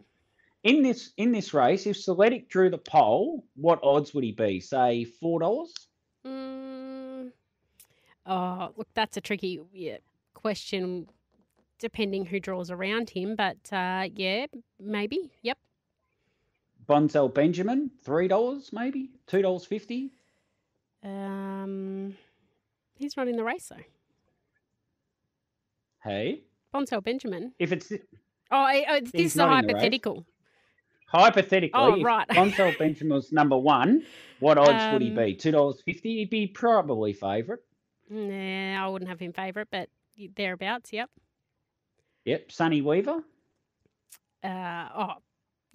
In this race, if Soletic drew the pole, what odds would he be? Say $4? Oh, look, that's a tricky question, depending who draws around him. But yeah, maybe. Yep. Bonzel Benjamin, $3 maybe? $2.50? He's not in the race though. Hey? Bonzel Benjamin. If it's this is a hypothetical. Hypothetically, oh, right. if Bonzel Benjamin was number 1, what odds would he be? $2.50? He'd be probably favourite. Nah, I wouldn't have him favourite, but thereabouts, yep. Yep. Sonny Weaver?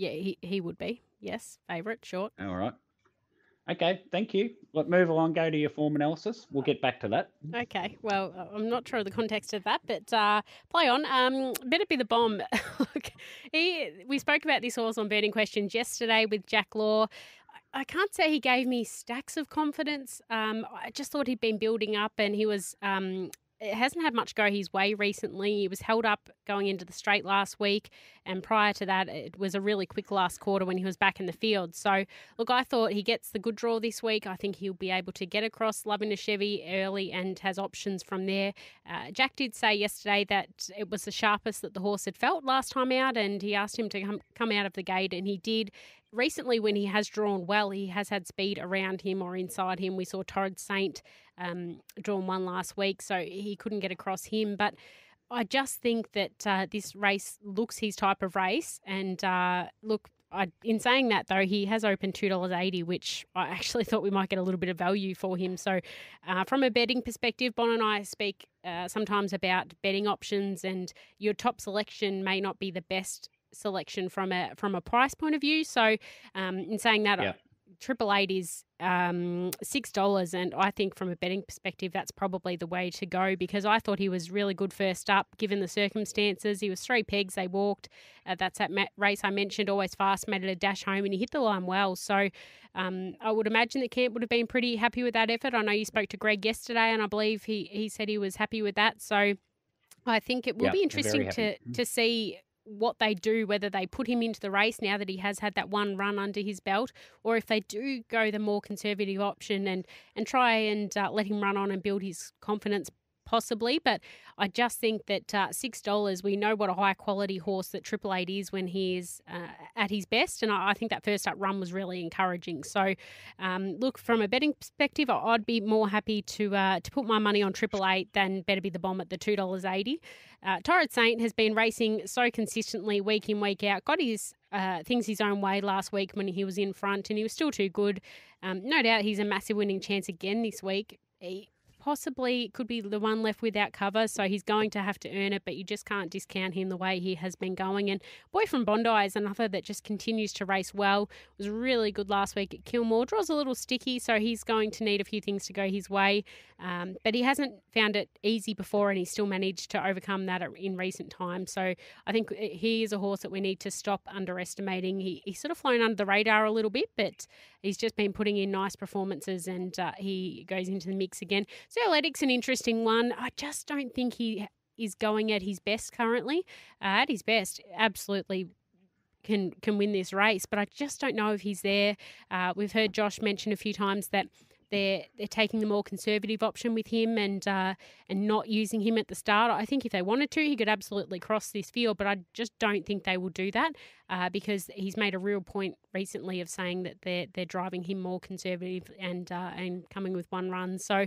Yeah, he would be. Yes, favourite, short. All right. Okay, thank you. Let's move along, go to your form analysis. We'll get back to that. Okay, well, I'm not sure of the context of that, but play on. Better Be the Bomb. Look, we spoke about this horse on Burning Questions yesterday with Jack Law. I can't say he gave me stacks of confidence. I just thought he'd been building up, and he was... it hasn't had much go his way recently. He was held up going into the straight last week, and prior to that, it was a really quick last quarter when he was back in the field. So, look, I thought he gets the good draw this week. I think he'll be able to get across Loving a Chevy early and has options from there. Jack did say yesterday that it was the sharpest that the horse had felt last time out, and he asked him to come out of the gate, and he did. Recently, when he has drawn well, he has had speed around him or inside him. We saw Torrid Saint drawn 1 last week, so he couldn't get across him. But I just think that this race looks his type of race. And look, in saying that, though, he has opened $2.80, which I actually thought we might get a little bit of value for him. So from a betting perspective, Bon and I speak sometimes about betting options, and your top selection may not be the best selection from a price point of view. So in saying that, 888 is $6, and I think from a betting perspective that's probably the way to go, because I thought he was really good first up given the circumstances. He was 3 pegs, they walked. That's that race I mentioned, Always Fast, made it a dash home, and he hit the line well. So I would imagine that camp would have been pretty happy with that effort. I know you spoke to Greg yesterday, and I believe he said he was happy with that. So I think it will Yep, be I'm very interesting happy. to see what they do, whether they put him into the race now that he has had that one run under his belt, or if they do go the more conservative option and try and let him run on and build his confidence possibly. But I just think that $6, we know what a high quality horse that Triple Eight is when he is at his best. And I think that first up run was really encouraging. So look, from a betting perspective, I'd be more happy to put my money on Triple Eight than Better Be the Bomb at the $2.80. Torrid Saint has been racing so consistently week in, week out, got his things his own way last week when he was in front and he was still too good. No doubt he's a massive winning chance again this week. He possibly could be the one left without cover, so he's going to have to earn it, but you just can't discount him the way he has been going. And Boy from Bondi is another that just continues to race well. Was really good last week at Kilmore. Draws a little sticky, so he's going to need a few things to go his way. But he hasn't found it easy before, and he's still managed to overcome that in recent times. So I think he is a horse that we need to stop underestimating. He's sort of flown under the radar a little bit, but he's just been putting in nice performances, and he goes into the mix again. So Athletic's an interesting one. I just don't think he is going at his best currently. At his best, absolutely can win this race, but I just don't know if he's there. We've heard Josh mention a few times that they're taking the more conservative option with him and not using him at the start. I think if they wanted to, he could absolutely cross this field, but I just don't think they will do that because he's made a real point recently of saying that they're driving him more conservative and coming with one run. So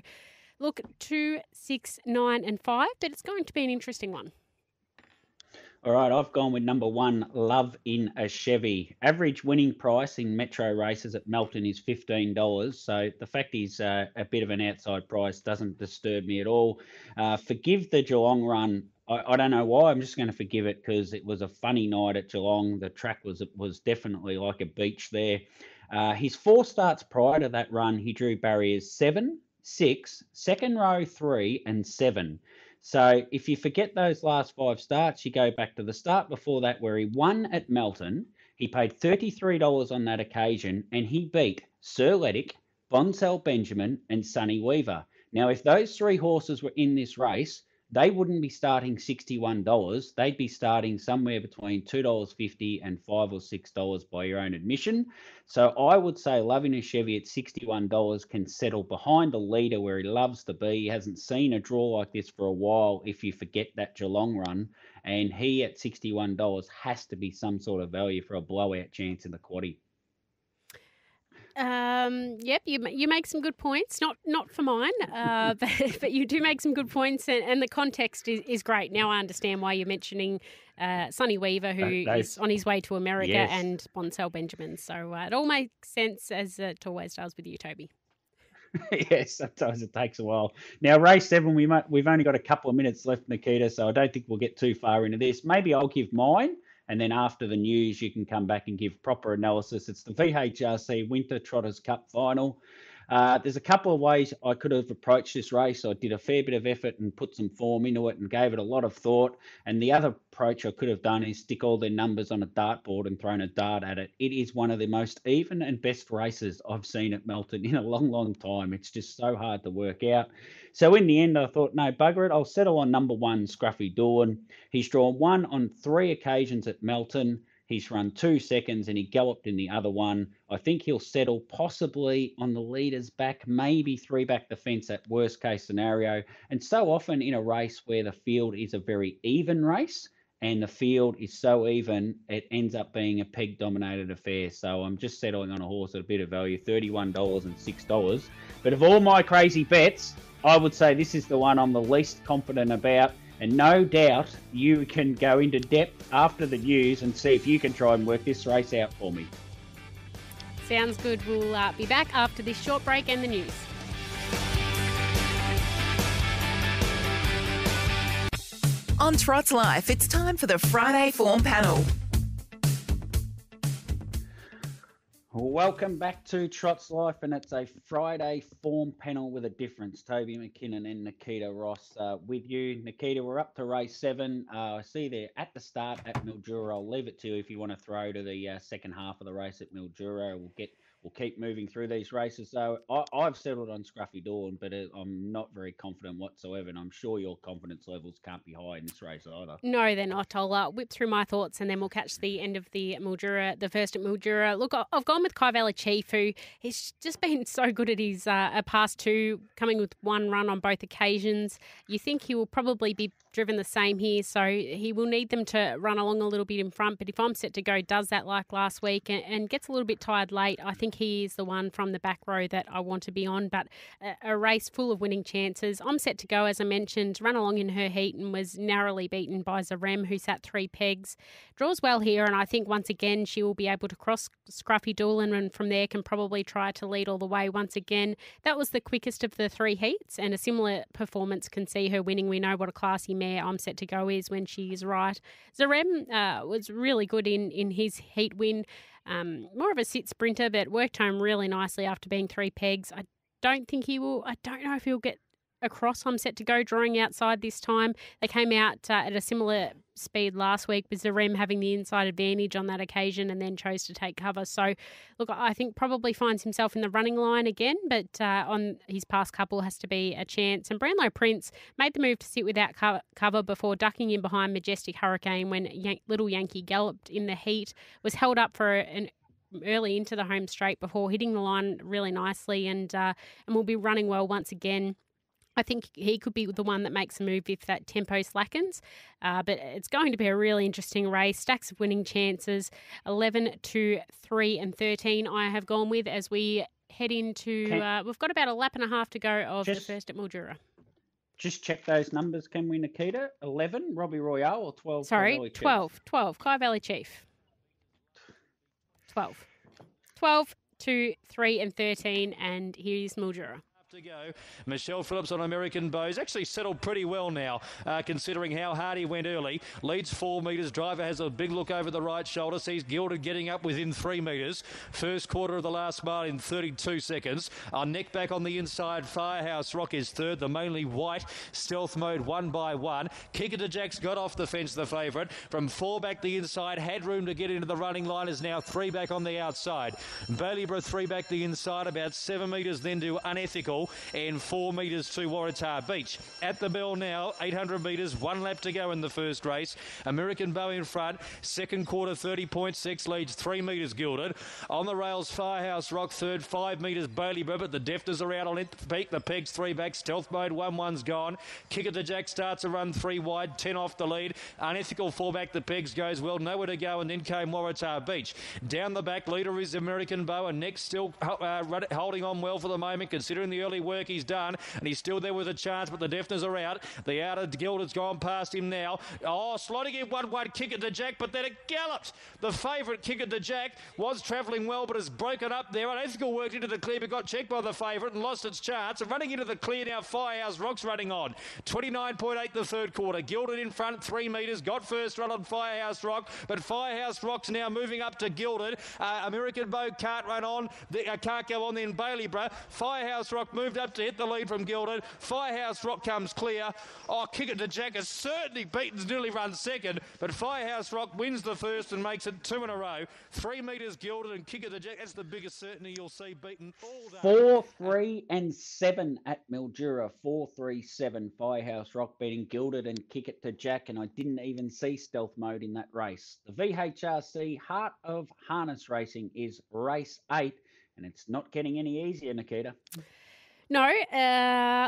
look, 2, 6, 9 and 5, but it's going to be an interesting one. All right, I've gone with number 1, Love in a Chevy. Average winning price in metro races at Melton is $15. So the fact he's a bit of an outside price doesn't disturb me at all. Forgive the Geelong run. I don't know why. I'm just going to forgive it because it was a funny night at Geelong. The track was definitely like a beach there. His 4 starts prior to that run, he drew barriers 7, 6, second row 3 and 7. So if you forget those last 5 starts, you go back to the start before that where he won at Melton. He paid $33 on that occasion and he beat Sir Lettick, Bonsell Benjamin and Sonny Weaver. Now, if those 3 horses were in this race, they wouldn't be starting $61. They'd be starting somewhere between $2.50 and $5 or $6 by your own admission. So I would say Loving a Chevy at $61 can settle behind the leader where he loves to be. He hasn't seen a draw like this for a while if you forget that Geelong run. And he at $61 has to be some sort of value for a blowout chance in the quaddie. Yep, you make some good points. Not for mine, but you do make some good points, and the context is great. Now I understand why you're mentioning Sonny Weaver, who is on his way to America, yes, and Bonsell Benjamin. So it all makes sense, as it always does with you, Toby. Yes, sometimes it takes a while. Now, race 7, we've only got a couple of minutes left, Nikita, so I don't think we'll get too far into this. Maybe I'll give mine. And then after the news, you can come back and give proper analysis. It's the VHRC Winter Trotters Cup Final. There's a couple of ways I could have approached this race. I did a fair bit of effort and put some form into it and gave it a lot of thought. And the other approach I could have done is stick all their numbers on a dartboard and thrown a dart at it. It is one of the most even and best races I've seen at Melton in a long, long time. It's just so hard to work out. So in the end, I thought, no, bugger it. I'll settle on number 1, Scruffy Dawn. He's drawn 1 on 3 occasions at Melton. He's run 2 seconds and he galloped in the other one. I think he'll settle possibly on the leader's back, maybe 3 back the fence at worst case scenario. And so often in a race where the field is a very even race and the field is so even, it ends up being a peg-dominated affair. So I'm just settling on a horse at a bit of value, $31 and $6. But of all my crazy bets, I would say this is the one I'm the least confident about. And no doubt you can go into depth after the news and see if you can try and work this race out for me. Sounds good. We'll be back after this short break and the news. On Trot's Life, it's time for the Friday Form Panel. Welcome back to Trot's Life, and it's a Friday form panel with a difference. Toby McKinnon and Nikita Ross with you. Nikita, we're up to race 7. I see there at the start at Mildura. I'll leave it to you if you want to throw to the second half of the race at Mildura. we'll keep moving through these races. So I've settled on Scruffy Dawn, but I'm not very confident whatsoever, and I'm sure your confidence levels can't be high in this race either. No, they're not. I'll whip through my thoughts and then we'll catch the end of the Mildura, the first at Mildura. Look, I've gone with Kai Valley Chief, who he's just been so good at his past two, coming with one run on both occasions. You think he will probably be driven the same here, so he will need them to run along a little bit in front. But if I'm set to go, does that like last week and gets a little bit tired late, I think he is the one from the back row that I want to be on. But a race full of winning chances. I'm set to go, as I mentioned, run along in her heat and was narrowly beaten by Zarem, who sat 3 pegs. Draws well here, and I think once again she will be able to cross Scruffy Doolin and from there can probably try to lead all the way once again. That was the quickest of the 3 heats, and a similar performance can see her winning. We know what a classy mare I'm set to go is when she's right. Zarem was really good in his heat win. More of a sit sprinter, but worked home really nicely after being 3 pegs. I don't know if he'll get across. I'm set to go, drawing outside this time. They came out at a similar speed last week with Zarem having the inside advantage on that occasion and then chose to take cover. So, look, I think probably finds himself in the running line again, but on his past couple has to be a chance. And Brownlow Prince made the move to sit without cover before ducking in behind Majestic Hurricane when Little Yankee galloped in the heat, was held up for an early into the home straight before hitting the line really nicely and will be running well once again. I think he could be the one that makes a move if that tempo slackens. But it's going to be a really interesting race. Stacks of winning chances, 11, 2, 3 and 13 I have gone with as we head into... we've got about a lap and a half to go of the first at Mildura. Just check those numbers, can we, Nikita? 11, Robbie Royale, or 12? Sorry, 12, Kai Valley Chief. 12, 2, 3 and 13, and here's Mildura. To go. Michelle Phillips on American Bows actually settled pretty well now, considering how hard he went early. Leads 4 metres. Driver has a big look over the right shoulder. Sees Gilded getting up within 3 metres. First quarter of the last mile in 32 seconds. Neck back on the inside. Firehouse Rock is third. The mainly white. Stealth Mode 1 by 1. Kicker to Jack's got off the fence, the favourite. From 4 back the inside. Had room to get into the running line. Is now 3 back on the outside. Baileyborough 3 back the inside. About 7 metres then to Unethical. And 4 metres to Waratah Beach. At the bell now, 800 metres, 1 lap to go in the first race. American Bow in front, second quarter 30.6, leads 3 metres Gilded. On the rails, Firehouse Rock third, 5 metres Baileyborough, but the Defters are out on it. Peak, the Pegs 3 back, Stealth Mode 1-1's gone. Kicker to Jack starts a run 3 wide, 10 off the lead. Unethical 4 back, the Pegs goes well, nowhere to go, and then came Waratah Beach. Down the back, leader is American Bow, and next still holding on well for the moment, considering the early work he's done, and he's still there with a chance, but the Defters are out. The outer Gilded's gone past him now. Slotting in 1-1, Kicker to Jack, but then it galloped. The favourite, Kicker to Jack, was travelling well, but has broken up there. Unethical worked into the clear, but got checked by the favourite and lost its chance. And running into the clear now, Firehouse Rock's running on. 29.8 the third quarter. Gilded in front, 3 metres. Got first run on Firehouse Rock, but Firehouse Rock's now moving up to Gilded. American Bow can't run on. Can't go on then Baileyborough. Firehouse Rock moved up to hit the lead from Gilded. Firehouse Rock comes clear. Kicker to Jack is certainly beaten, nearly run second, but Firehouse Rock wins the first and makes it 2 in a row. 3 metres Gilded and Kicker to Jack. That's the biggest certainty you'll see beaten all day. 4, 3 and 7 at Mildura. 4, 3, 7. Firehouse Rock beating Gilded and Kick It to Jack, and I didn't even see Stealth Mode in that race. The VHRC Heart of Harness Racing is race 8, and it's not getting any easier, Nikita. No,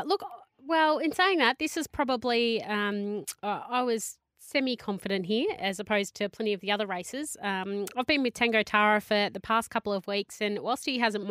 look, well, in saying that, this is probably, I was semi-confident here as opposed to plenty of the other races. I've been with Tango Tara for the past couple of weeks, and whilst he hasn't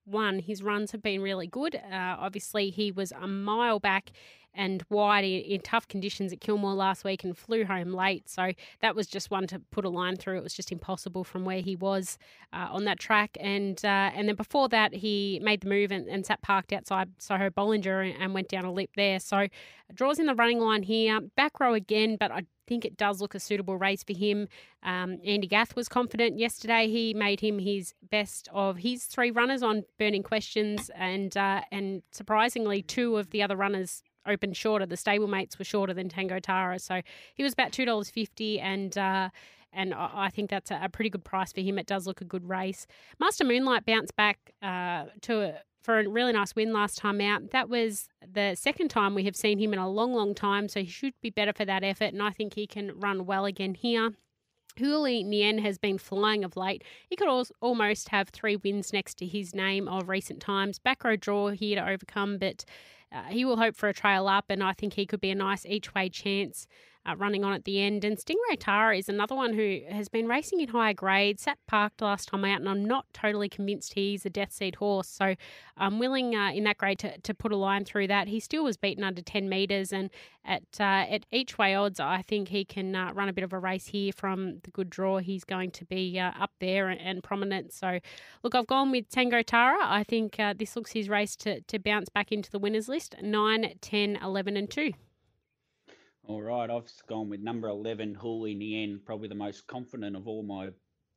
won, his runs have been really good. Obviously, he was a mile back and wide in tough conditions at Kilmore last week and flew home late. So that was just one to put a line through. It was just impossible from where he was on that track. And then before that, he made the move and sat parked outside Soho Bollinger and went down a lip there. So draws in the running line here. Back row again, but I think it does look a suitable race for him. Andy Gath was confident yesterday. He made him his best of his 3 runners on Burning Questions, and surprisingly 2 of the other runners opened shorter. The stablemates were shorter than Tango Tara, so he was about $2.50, and I think that's a pretty good price for him. It does look a good race. Master Moonlight bounced back for a really nice win last time out. That was the second time we have seen him in a long, long time, so he should be better for that effort, and I think he can run well again here. Huli Nien has been flying of late. He could almost have 3 wins next to his name of recent times. Back row draw here to overcome, but he will hope for a trail up, and I think he could be a nice each-way chance running on at the end. And Stingray Tara is another one who has been racing in higher grades, sat parked last time out, and I'm not totally convinced he's a death seed horse. So I'm willing in that grade to put a line through that. He still was beaten under 10 metres, and at each-way odds, I think he can run a bit of a race here from the good draw. He's going to be up there and prominent. So, look, I've gone with Tango Tara. I think this looks his race to bounce back into the winners list, 9, 10, 11 and 2. All right, I've gone with number 11, Huli Nien, probably the most confident of all my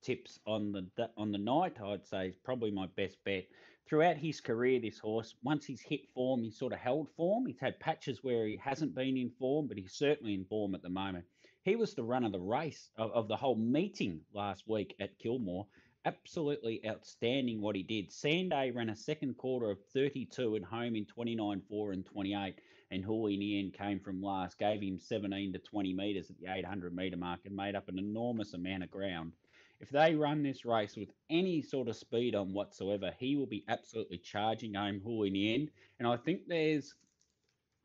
tips on the night. I'd say is probably my best bet. Throughout his career, this horse, once he's hit form, he's sort of held form. He's had patches where he hasn't been in form, but he's certainly in form at the moment. He was the run of the race of the whole meeting last week at Kilmore. Absolutely outstanding what he did. Sanday ran a second quarter of 32 and home in 29.4 and 28. And Huli Nien came from last, gave him 17 to 20 metres at the 800 metre mark and made up an enormous amount of ground. If they run this race with any sort of speed on whatsoever, he will be absolutely charging home Huli Nien. And I think there's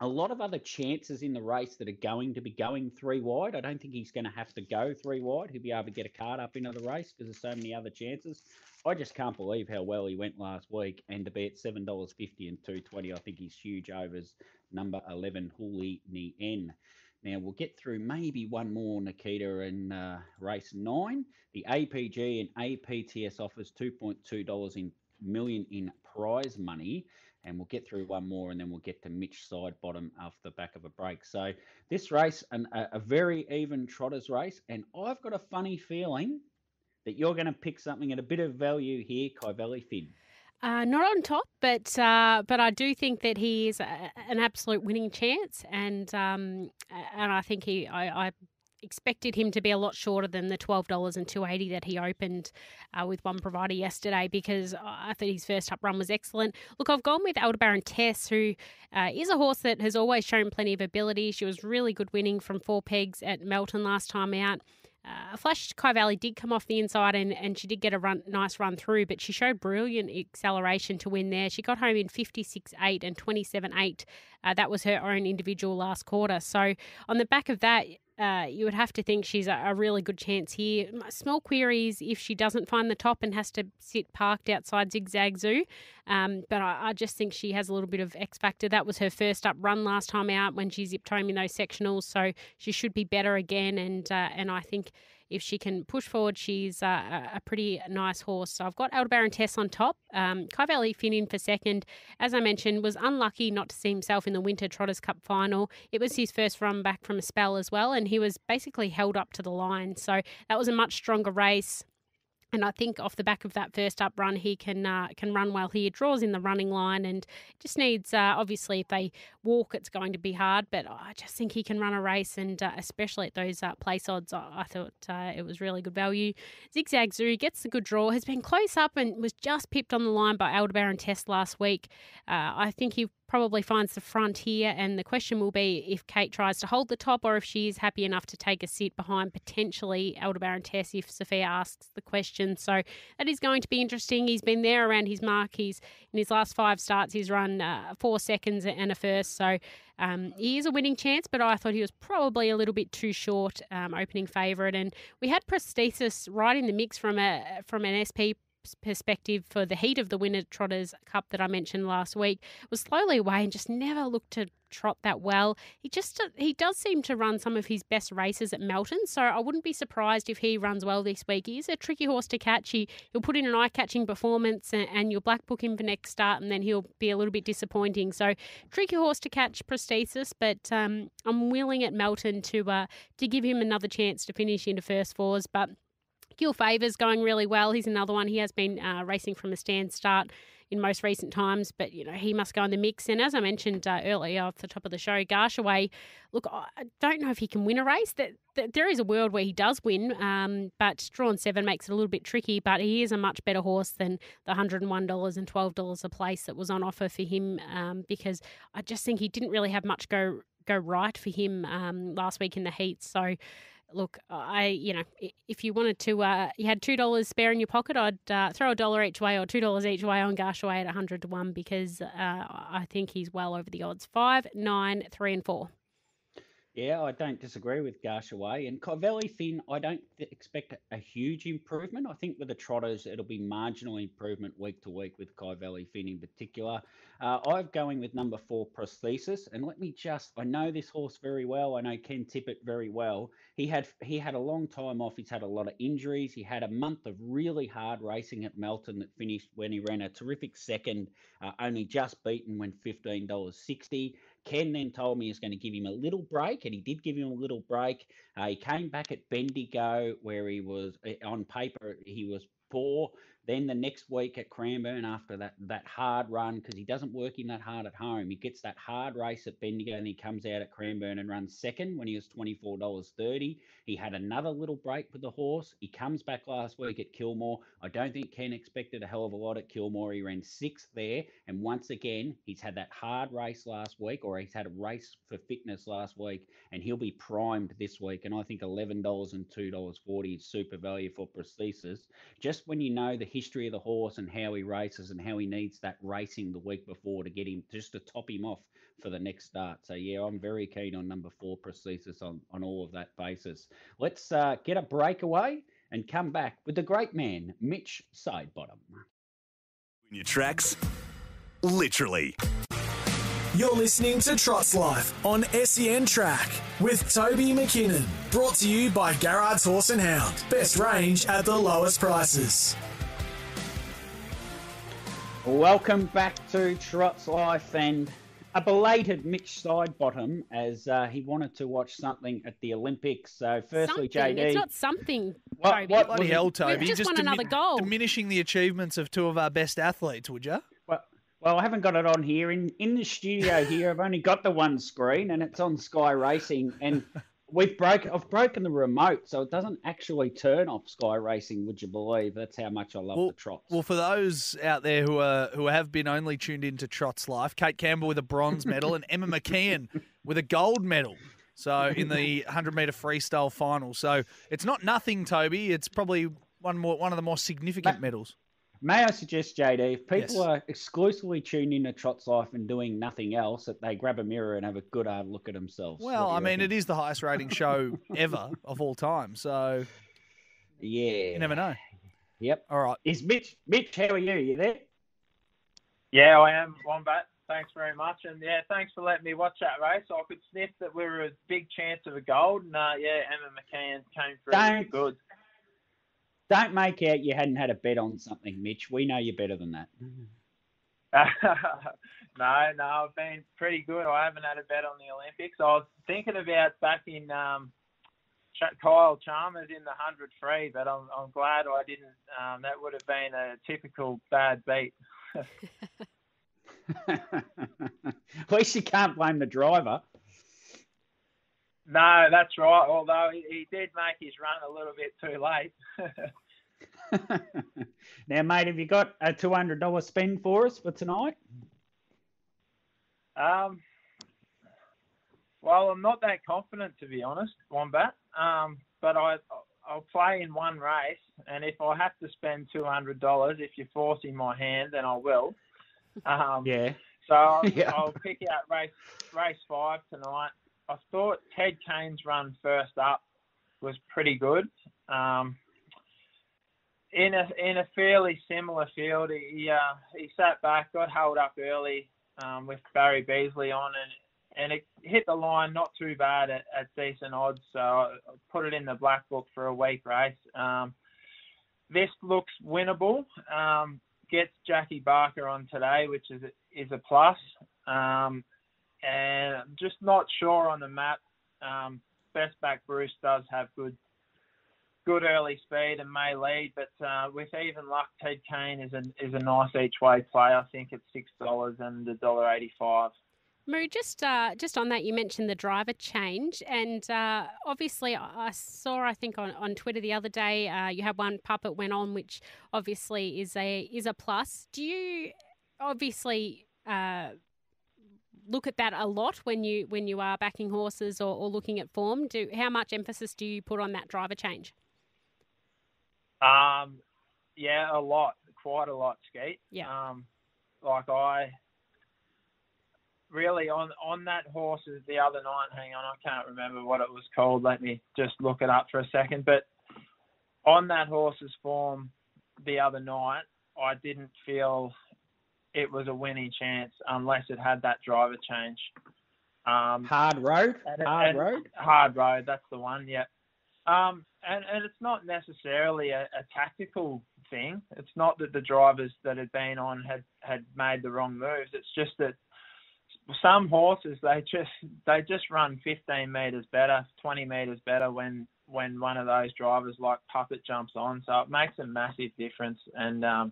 a lot of other chances in the race that are going to be going 3 wide. I don't think he's going to have to go 3 wide. He'll be able to get a card up into the race because there's so many other chances. I just can't believe how well he went last week, and to be at $7.50 and $2.20, I think he's huge overs. Number 11, Huli Nien. Now, we'll get through maybe one more, Nikita, in race 9. The APG and APTS offers $2.2 million in prize money. And we'll get through one more, and then we'll get to Mitch side bottom off the back of a break. So this race, a very even trotters race, and I've got a funny feeling that you're going to pick something at a bit of value here, Kyveli Finn. Not on top, but I do think that he is an absolute winning chance, and I think I expected him to be a lot shorter than the $12 and $2.80 that he opened with one provider yesterday, because I thought his first up run was excellent. Look, I've gone with Aldebaran Tess, who is a horse that has always shown plenty of ability. She was really good winning from 4 pegs at Melton last time out. Flash Kyveli did come off the inside and she did get a nice run through, but she showed brilliant acceleration to win there. She got home in 56.8 and 27.8. That was her own individual last quarter. So on the back of that, you would have to think she's a really good chance here. Small queries if she doesn't find the top and has to sit parked outside Zigzag Zoo. But I just think she has a little bit of X factor. That was her first up run last time out when she zipped home in those sectionals. So she should be better again. And I think if she can push forward, she's a pretty nice horse. So I've got Aldebaran Tess on top. Kyveli Finn in for second. As I mentioned, was unlucky not to see himself in the Winter Trotters Cup final. It was his first run back from a spell as well, and he was basically held up to the line. So that was a much stronger race. And I think off the back of that first up run, he can run well here. Draws in the running line and just needs, obviously, if they walk, it's going to be hard. But I just think he can run a race, and especially at those place odds, I thought it was really good value. Zigzag Zoo gets the good draw, has been close up and was just pipped on the line by Aldebaran Test last week. I think he probably finds the front here, and the question will be if Kate tries to hold the top or if she is happy enough to take a sit behind potentially Aldebaran Tess if Sophia asks the question. So that is going to be interesting. He's been there around his mark. He's in his last 5 starts, he's run 4 seconds and a first. So he is a winning chance, but I thought he was probably a little bit too short opening favourite. And we had Prosthesis right in the mix from an SP perspective for the heat of the Winter Trotters Cup that I mentioned last week. Was slowly away and just never looked to trot that well. He does seem to run some of his best races at Melton, so I wouldn't be surprised if he runs well this week. He is a tricky horse to catch. He'll put in an eye-catching performance and you'll black book him for next start, and then he'll be a little bit disappointing. So tricky horse to catch, Prosthesis, but I'm willing at Melton to give him another chance to finish into first 4s, but Gil Favour's going really well. He's another one. He has been racing from a stand start. in most recent times, but, he must go in the mix. And as I mentioned earlier off the top of the show, Garshaway, look, I don't know if he can win a race. There is a world where he does win, but drawn 7 makes it a little bit tricky, but he is a much better horse than the $101 and $12 a place that was on offer for him, because I just think he didn't really have much go right for him last week in the heat. So, look, if you wanted to, you had $2 spare in your pocket, I'd throw $1 each way or $2 each way on Garshaway at 100 to 1 because I think he's well over the odds. 5, 9, 3 and 4. Yeah, I don't disagree with Garshaway. And Covelli Finn, I don't expect a huge improvement. I think with the trotters, it'll be marginal improvement week to week with Covelli Finn in particular. I'm going with number 4, Prosthesis. And I know this horse very well. I know Ken Tippett very well. He had a long time off. He's had a lot of injuries. He had a month of really hard racing at Melton that finished when he ran a terrific second, only just beaten when $15.60. Ken then told me he was going to give him a little break, and he did give him a little break. He came back at Bendigo, where he was, on paper, he was poor. Then the next week at Cranbourne, after that hard run, because he doesn't work him that hard at home, he gets that hard race at Bendigo, and he comes out at Cranbourne and runs second when he was $24.30. He had another little break with the horse. He comes back last week at Kilmore. I don't think Ken expected a hell of a lot at Kilmore. He ran 6th there, and once again, he's had that hard race last week, or he's had a race for fitness last week, and he'll be primed this week, and I think $11 and $2.40 is super value for Prosthesis. Just when you know the history of the horse and how he races and how he needs that racing the week before to get him, just to top him off for the next start. So, yeah, I'm very keen on number 4, Prosthesis, on all of that basis. Let's get a breakaway and come back with the great man, Mitch Sidebottom. In your tracks, literally. You're listening to Trot's Life on SEN Track with Toby McKinnon. Brought to you by Garrard's Horse and Hound. Best range at the lowest prices. Welcome back to Trot's Life, and a belated Mitch Sidebottom as he wanted to watch something at the Olympics. So firstly, something. JD. It's not something, What Bloody hell, Toby. We've just won another goal. Diminishing the achievements of 2 of our best athletes, would you? Well, I haven't got it on here. In the studio here, I've only got the one screen, and it's on Sky Racing. And I've broken the remote, so it doesn't actually turn off Sky Racing, would you believe? That's how much I love the trots. Well, for those out there who have been only tuned into Trot's Life, Kate Campbell with a bronze medal and Emma McKeon with a gold medal. So in the 100-metre freestyle final. So it's not nothing, Toby. It's probably one of the more significant medals. May I suggest, JD, if people are exclusively tuned into Trot's Life and doing nothing else, that they grab a mirror and have a good hard look at themselves? Well, I mean, it is the highest rating show ever of all time, so yeah, you never know. Yep. All right. Is Mitch, how are you? You there? Yeah, I am, Wombat. Thanks very much. And, yeah, thanks for letting me watch that race. I could sniff that we were a big chance of a gold. And, Emma McKeon came through good. Don't make out you hadn't had a bet on something, Mitch. We know you're better than that. No, I've been pretty good. I haven't had a bet on the Olympics. I was thinking about backing Kyle Chalmers in the 100 free, but I'm glad I didn't. That would have been a typical bad beat. At least you can't blame the driver. No, that's right. Although he did make his run a little bit too late. Now, mate, have you got a $200 spend for us for tonight? Well, I'm not that confident, to be honest, Wombat. But I'll play in one race, and if I have to spend $200, if you're forcing my hand, then I will. Yeah. So I'll pick out race 5 tonight. I thought Ted Kane's run first up was pretty good. In a fairly similar field, he sat back, got held up early with Barry Beasley on, and it hit the line not too bad at decent odds. So I put it in the black book for a week race. This looks winnable. Gets Jackie Barker on today, which is a plus. And I'm just not sure on the map. Best back Bruce does have good good early speed and may lead, but with even luck, Ted Kane is a nice each way play. I think it's $6 and $1.85. Murray, just on that, you mentioned the driver change, and obviously I saw, I think on Twitter the other day, you had one pup that went on, which obviously is a plus. Do you obviously look at that a lot when you are backing horses or looking at form? How much emphasis do you put on that driver change? Yeah, a lot, quite a lot, Skeet. Yeah. I really on that horse the other night. Hang on, I can't remember what it was called. Let me just look it up for a second. But on that horse's form the other night, I didn't feel it was a winning chance unless it had that driver change. Hard Road? Hard Road, that's the one, yeah. And it's not necessarily a tactical thing. It's not that the drivers that had been on had made the wrong moves. It's just that some horses, they just run 15 metres better, 20 metres better when one of those drivers like Puppet jumps on. So it makes a massive difference. And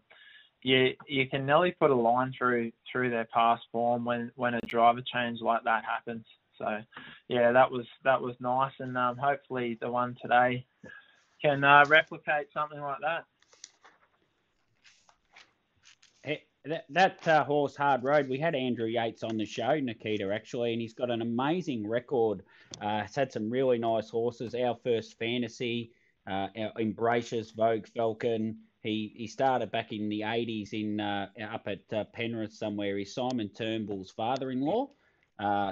you can nearly put a line through their past form when a driver change like that happens. So yeah, that was nice, and hopefully the one today can replicate something like that. That horse, Hard Road, we had Andrew Yates on the show, Nikita, actually, and he's got an amazing record. He's had some really nice horses. Our First Fantasy, Embracious, Vogue Falcon. He started back in the 80s up at Penrith somewhere. He's Simon Turnbull's father-in-law.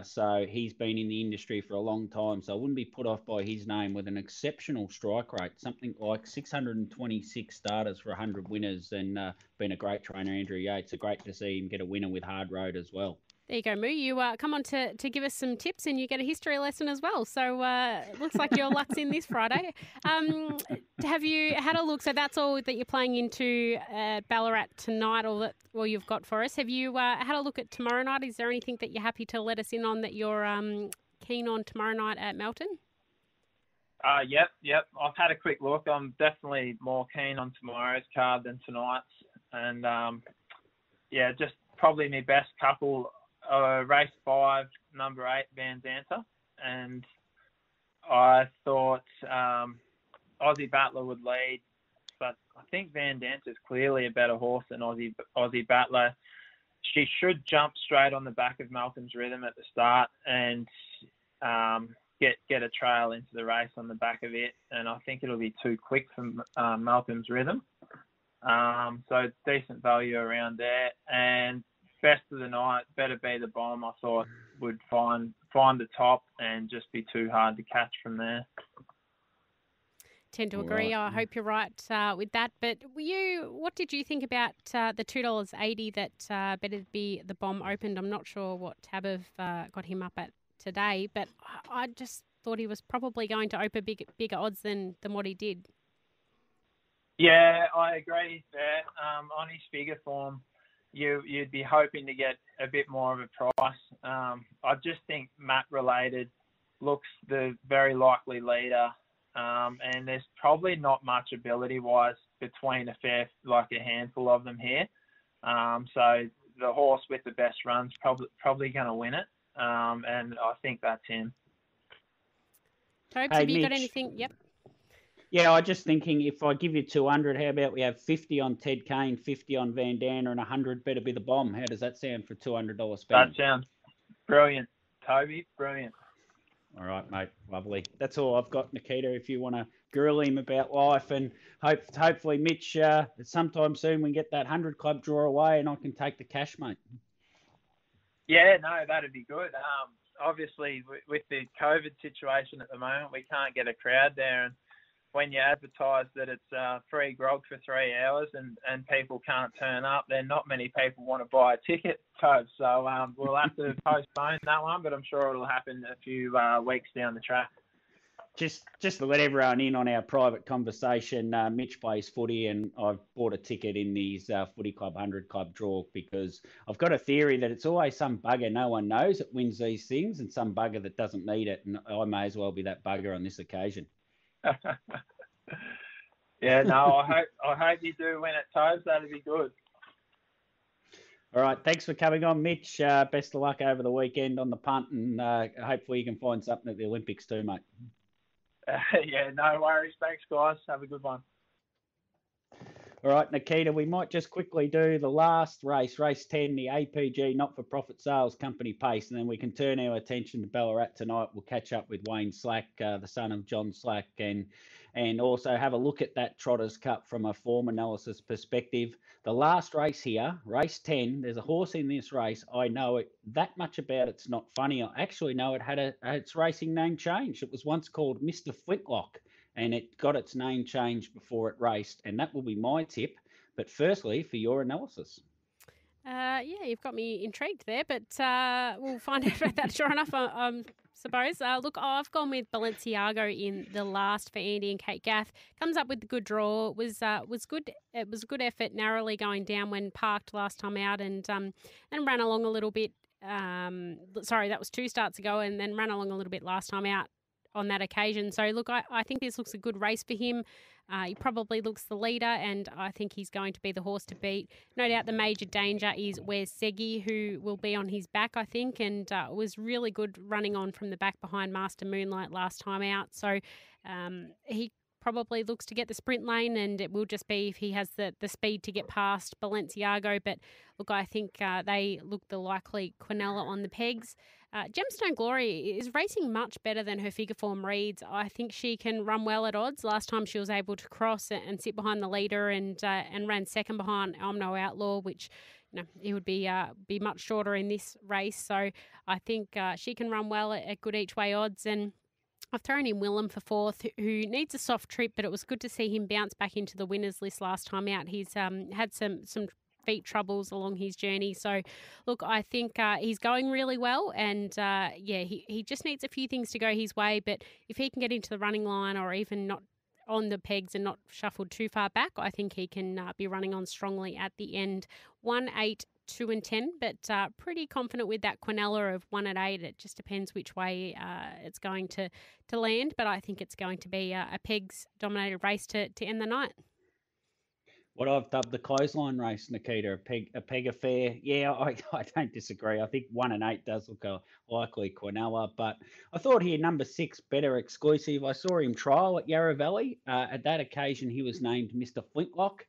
So he's been in the industry for a long time. So I wouldn't be put off by his name, with an exceptional strike rate, something like 626 starters for 100 winners, and been a great trainer, Andrew Yates. So great to see him get a winner with Hard Road as well. There you go, Moo. You come on to give us some tips, and you get a history lesson as well. So it looks like your luck's in this Friday. Have you had a look? So that's all that you're playing into Ballarat tonight, or you've got for us. Have you had a look at tomorrow night? Is there anything that you're happy to let us in on that you're keen on tomorrow night at Melton? Yep. I've had a quick look. I'm definitely more keen on tomorrow's card than tonight's. And, just probably my best couple. Race 5, number 8, Van Zanter, and I thought Aussie Battler would lead, but I think Van Zanter's clearly a better horse than Aussie Battler. She should jump straight on the back of Malcolm's Rhythm at the start and get a trail into the race on the back of it, and I think it'll be too quick for Malcolm's Rhythm. So decent value around there, and best of the night, Better Be the Bomb, I thought would find the top and just be too hard to catch from there. Tend to agree. Right. I hope you're right with that. But what did you think about the $2.80 that Better Be the Bomb opened? I'm not sure what tab got him up at today, but I just thought he was probably going to open bigger odds than what he did. Yeah, I agree there. On his figure form, you'd be hoping to get a bit more of a price. I just think Matt Related looks the very likely leader, and there's probably not much ability-wise between a handful of them here. So the horse with the best run's probably going to win it, and I think that's him. Tobes, have you got anything? Yep. Yeah, I was just thinking, if I give you 200, how about we have 50 on Ted Kane, 50 on Van Danner, and 100 Better Be the Bomb? How does that sound for $200 spend? That sounds brilliant, Toby. Brilliant. All right, mate. Lovely. That's all I've got, Nikita. If you want to grill him about life, and hopefully, Mitch, sometime soon we can get that 100 Club draw away, and I can take the cash, mate. Yeah, no, that'd be good. Obviously, with the COVID situation at the moment, we can't get a crowd there, and when you advertise that it's free grog for 3 hours and people can't turn up, then not many people want to buy a ticket, Toad. So we'll have to postpone that one, but I'm sure it'll happen a few weeks down the track. Just to let everyone in on our private conversation, Mitch plays footy, and I've bought a ticket in these Footy Club 100 Club draw because I've got a theory that it's always some bugger no one knows that wins these things, and some bugger that doesn't need it, and I may as well be that bugger on this occasion. Yeah, no, I hope you do win at Tobes. That'd be good. All right, thanks for coming on, Mitch. Best of luck over the weekend on the punt, and hopefully you can find something at the Olympics too, mate. Yeah, no worries. Thanks, guys. Have a good one. All right, Nikita, we might just quickly do the last race, race 10, the APG Not-for-Profit Sales Company Pace, and then we can turn our attention to Ballarat tonight. We'll catch up with Wayne Slack, the son of John Slack, and also have a look at that Trotters Cup from a form analysis perspective. The last race here, race 10, there's a horse in this race. I know it that much about it's not funny. I actually know it had its racing name changed. It was once called Mr. Flintlock, and it got its name changed before it raced, and that will be my tip. But firstly, for your analysis. Yeah, you've got me intrigued there, but we'll find out about that sure enough, I suppose. Look, I've gone with Balenciago in the last for Andy and Kate Gaff. Comes up with a good draw. Was good. It was a good effort, narrowly going down when parked last time out, and ran along a little bit. Sorry, that was 2 starts ago, and then ran along a little bit last time out on that occasion. So, look, I think this looks a good race for him. He probably looks the leader, and I think he's going to be the horse to beat. No doubt the major danger is Where's Seggy, who will be on his back, I think, and was really good running on from the back behind Master Moonlight last time out. So he probably looks to get the sprint lane, and it will just be if he has the speed to get past Balenciago. But, look, I think they look the likely Quinella on the pegs. Gemstone Glory is racing much better than her figure form reads. I think she can run well at odds. Last time she was able to cross and sit behind the leader and ran second behind Omno Outlaw, which he would be much shorter in this race. So I think she can run well at good each way odds. And I've thrown in Willem for fourth, who needs a soft trip, but it was good to see him bounce back into the winners list last time out. He's had some feet troubles along his journey. So, look, I think he's going really well, and he just needs a few things to go his way. But if he can get into the running line, or even not on the pegs and not shuffled too far back, I think he can be running on strongly at the end. 1, 8, 2 and 10, but pretty confident with that Quinella of 1 at 8. It just depends which way it's going to land, but I think it's going to be a pegs-dominated race to end the night. What I've dubbed the clothesline race, Nikita, a peg affair. Yeah, I don't disagree. I think 1 and 8 does look a likely Quinella, but I thought here number 6, Better Exclusive. I saw him trial at Yarra Valley. At that occasion, he was named Mr. Flintlock.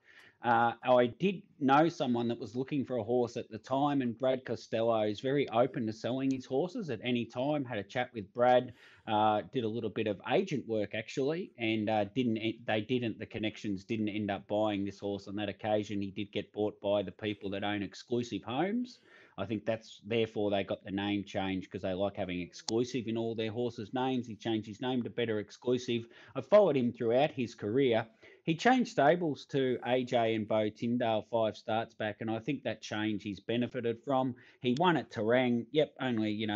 I did know someone that was looking for a horse at the time, and Brad Costello is very open to selling his horses at any time. Had a chat with Brad, did a little bit of agent work actually, and the connections didn't end up buying this horse on that occasion. He did get bought by the people that own Exclusive Homes. I think that's therefore they got the name changed, because they like having exclusive in all their horses' names. He changed his name to Better Exclusive. I followed him throughout his career. He changed stables to AJ and Bo Tyndale 5 starts back, and I think that change he's benefited from. He won at Terang. Yep, only,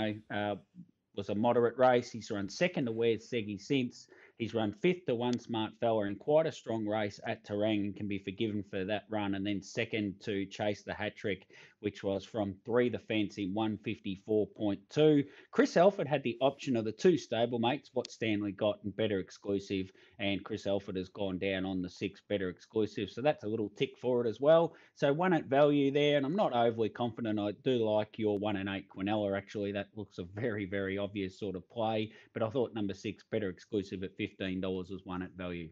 was a moderate race. He's run second to Where's Seggy since. He's run 5th to One Smart Fella in quite a strong race at Terang, and can be forgiven for that run. And then second to Chase the Hat Trick, which was from 3 the fence in 154.2. Chris Elford had the option of the 2 stablemates, what Stanley got and Better Exclusive, and Chris Elford has gone down on the 6 Better Exclusive. So that's a little tick for it as well. So 1 at value there, and I'm not overly confident. I do like your 1 and 8 Quinella, actually. That looks a very, very obvious sort of play. But I thought number 6, Better Exclusive at $15 was 1 at value.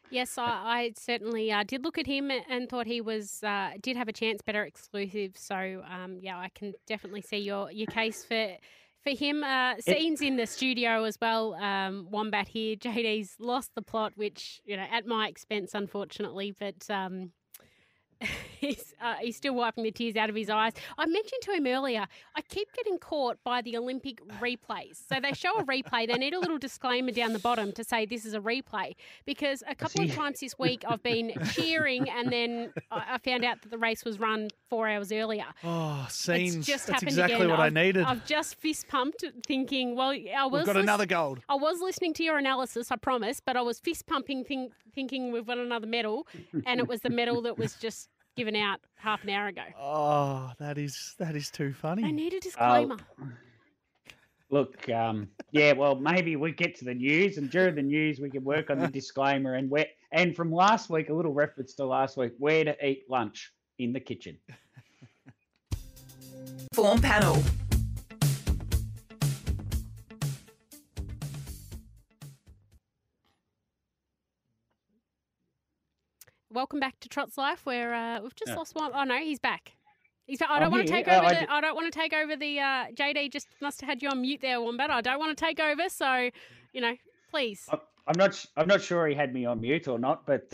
Yes, I certainly did look at him and thought he was did have a chance, Better Exclusive. So, I can definitely see your case for him. Scenes in the studio as well. Wombat here. JD's lost the plot, which, at my expense, unfortunately, but he's still wiping the tears out of his eyes. I mentioned to him earlier, I keep getting caught by the Olympic replays. So they show a replay. They need a little disclaimer down the bottom to say this is a replay, because a couple of times this week I've been cheering, and then I found out that the race was run 4 hours earlier. Oh, scenes. That's exactly again. what I needed. I've just fist pumped thinking, well, we've got another gold. I was listening to your analysis, I promise, but I was fist pumping thinking we've won another medal, and it was the medal that was just given out half an hour ago. Oh, that is too funny. They need a disclaimer. Look, yeah, well, maybe we get to the news, and during the news we can work on the disclaimer and from last week, a little reference to last week, where to eat lunch in the kitchen. Form panel. Welcome back to Trot's Life, where we've just lost one. Oh no, he's back. I I'm don't want to here. take over I don't want to take over the. JD just must have had you on mute there, Wombat. I don't want to take over, so please. I'm not sure he had me on mute or not, but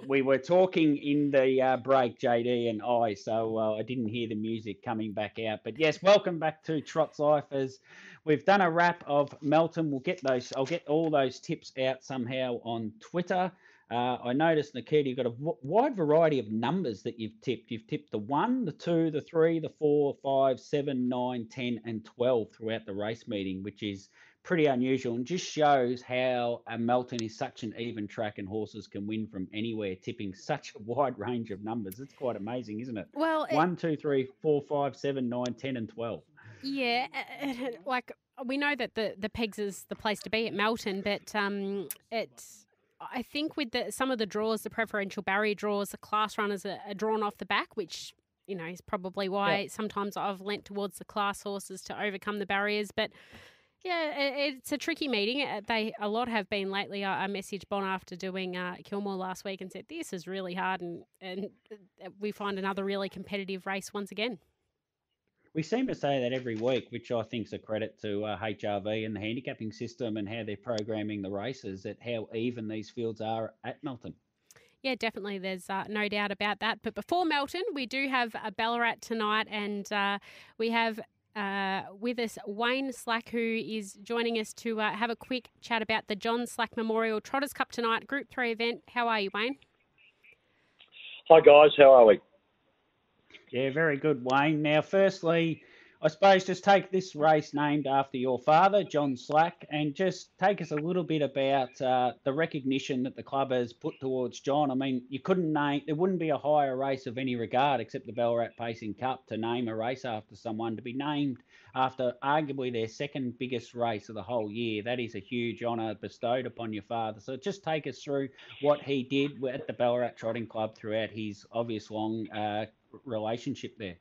we were talking in the break, JD and I, so I didn't hear the music coming back out. But yes, welcome back to Trot's Life. As we've done a wrap of Melton, I'll get all those tips out somehow on Twitter. I noticed, Nikita, you've got a wide variety of numbers that you've tipped. You've tipped the 1, the 2, the 3, the 4, 5, 7, 9, 10, and 12 throughout the race meeting, which is pretty unusual and just shows how Melton is such an even track and horses can win from anywhere, tipping such a wide range of numbers. It's quite amazing, isn't it? Well, 1, 2, 3, 4, 5, 7, 9, 10, and 12. Yeah, like we know that the Pegs is the place to be at Melton, but I think with some of the draws, the preferential barrier draws, the class runners are drawn off the back, which is probably why sometimes I've lent towards the class horses to overcome the barriers. But yeah, it's a tricky meeting. A lot have been lately. I messaged Bon after doing Kilmore last week and said this is really hard, and we find another really competitive race once again. We seem to say that every week, which I think is a credit to HRV and the handicapping system and how they're programming the races, at how even these fields are at Melton. Yeah, definitely. There's no doubt about that. But before Melton, we do have a Ballarat tonight, and we have with us Wayne Slack, who is joining us to have a quick chat about the John Slack Memorial Trotters Cup tonight, Group 3 event. How are you, Wayne? Hi, guys. How are we? Yeah, very good, Wayne. Now, firstly, I suppose just take this race named after your father, John Slack, and just take us a little bit about the recognition that the club has put towards John. I mean, there wouldn't be a higher race of any regard except the Ballarat Pacing Cup to name a race after someone, to be named after arguably their second biggest race of the whole year. That is a huge honour bestowed upon your father. So just take us through what he did at the Ballarat Trotting Club throughout his obvious long relationship there.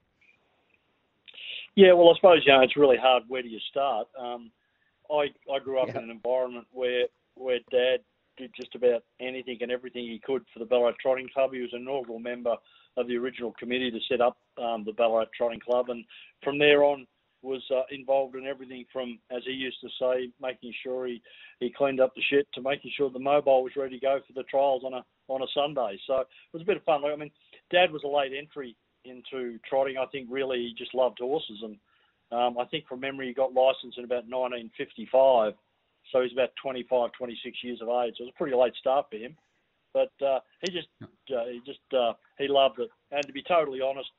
Yeah, well, I suppose, it's really hard. Where do you start? I grew up in an environment where Dad did just about anything and everything he could for the Ballarat Trotting Club. He was an inaugural member of the original committee to set up the Ballarat Trotting Club, and from there on was involved in everything from, as he used to say, making sure he cleaned up the shit to making sure the mobile was ready to go for the trials on a Sunday. So it was a bit of fun. I mean, Dad was a late entry into trotting. I think really he just loved horses, and I think from memory he got licensed in about 1955, so he's about 25, 26 years of age. So it was a pretty late start for him, but he loved it. And to be totally honest,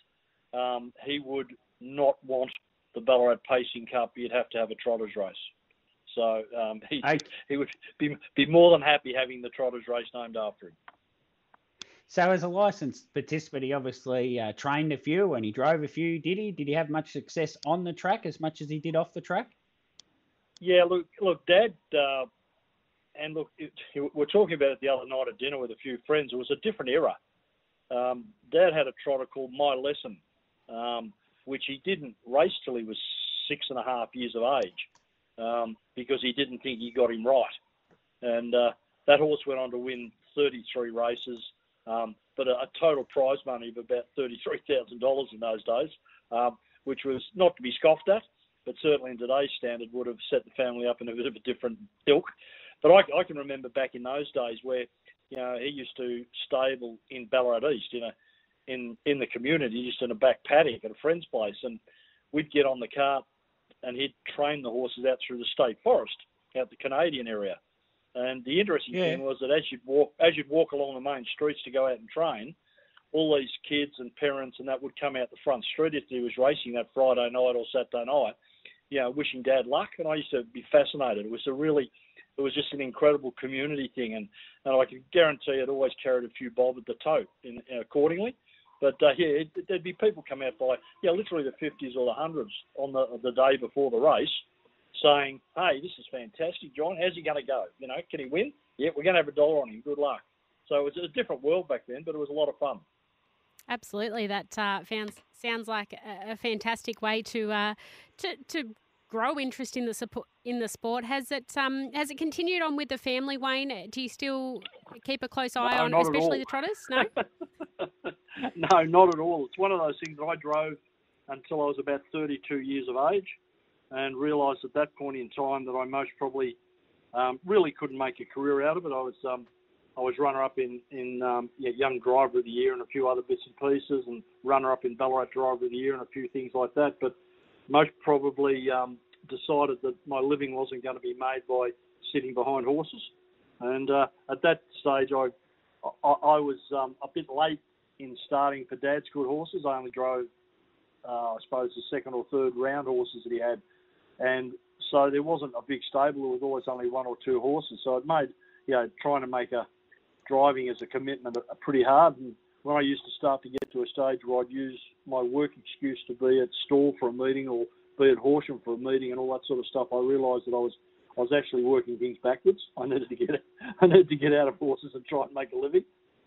he would not want the Ballarat Pacing Cup. You'd have to have a trotters race. So he would be more than happy having the trotters race named after him. So as a licensed participant, he obviously trained a few and he drove a few, did he? Did he have much success on the track as much as he did off the track? Yeah, look, Dad, and look, we're talking about it the other night at dinner with a few friends. It was a different era. Dad had a trotter called My Lesson, which he didn't race till he was 6.5 years of age, because he didn't think he got him right. And that horse went on to win 33 races, but a total prize money of about $33,000 in those days, which was not to be scoffed at, but certainly in today's standard would have set the family up in a bit of a different ilk. But I can remember back in those days where, he used to stable in Ballarat East, in the community, just in a back paddock at a friend's place, and we'd get on the cart and he'd train the horses out through the state forest, out the Canadian area. And the interesting thing was that as you'd walk along the main streets to go out and train, all these kids and parents and that would come out the front street if he was racing that Friday night or Saturday night, wishing Dad luck. And I used to be fascinated. It was just an incredible community thing, and I can guarantee it always carried a few bob at the tote accordingly. But there'd be people come out by literally the 50s or the 100s on the day before the race, saying, hey, this is fantastic, John. How's he going to go? You know, can he win? Yeah, we're going to have $1 on him. Good luck. So it was a different world back then, but it was a lot of fun. Absolutely, that sounds like a fantastic way to grow interest in the sport. Has it continued on with the family, Wayne? Do you still keep a close eye on, especially the trotters? No, no, not at all. It's one of those things that I drove until I was about 32 years of age, and realised at that point in time that I most probably really couldn't make a career out of it. I was runner-up in Young Driver of the Year and a few other bits and pieces, and runner-up in Ballarat Driver of the Year and a few things like that. But most probably decided that my living wasn't going to be made by sitting behind horses. And at that stage, I was a bit late in starting for Dad's good horses. I only drove, I suppose, the second or third round horses that he had. And so there wasn't a big stable. There was always only one or two horses. So it made, trying to make driving as a commitment pretty hard. And when I used to start to get to a stage where I'd use my work excuse to be at Stall for a meeting or be at Horsham for a meeting and all that sort of stuff, I realised that I was actually working things backwards. I needed to get out of horses and try and make a living.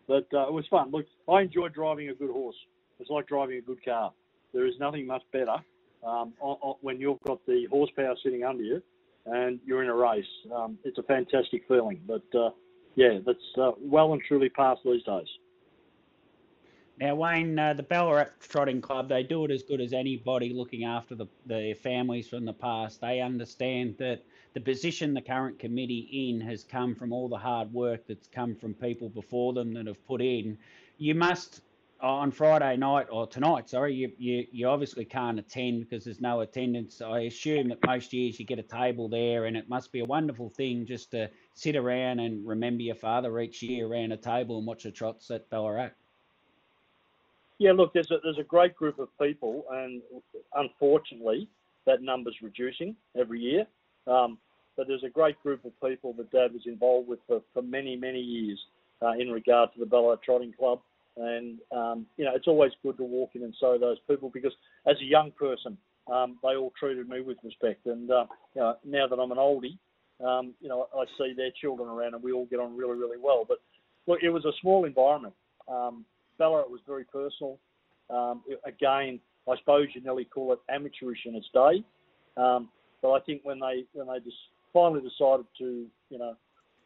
But it was fun. Look, I enjoy driving a good horse. It's like driving a good car. There is nothing much better when you've got the horsepower sitting under you and you're in a race. It's a fantastic feeling. But that's well and truly past these days. Now, Wayne, the Ballarat Trotting Club, they do it as good as anybody looking after the families from the past. They understand that the position the current committee in has come from all the hard work that's come from people before them that have put in. You must, on Friday night, or tonight, sorry, you obviously can't attend because there's no attendance. I assume that most years you get a table there, and it must be a wonderful thing just to sit around and remember your father each year around a table and watch the trots at Ballarat. Yeah, look, there's a great group of people, and unfortunately, that number's reducing every year. But there's a great group of people that Dad was involved with for many, many years in regard to the Ballarat Trotting Club. And, it's always good to walk in and show those people because as a young person, they all treated me with respect. And, now that I'm an oldie, I see their children around and we all get on really, really well. But, look, it was a small environment. Ballarat was very personal. Again, I suppose you nearly call it amateurish in its day. But I think when they just finally decided to,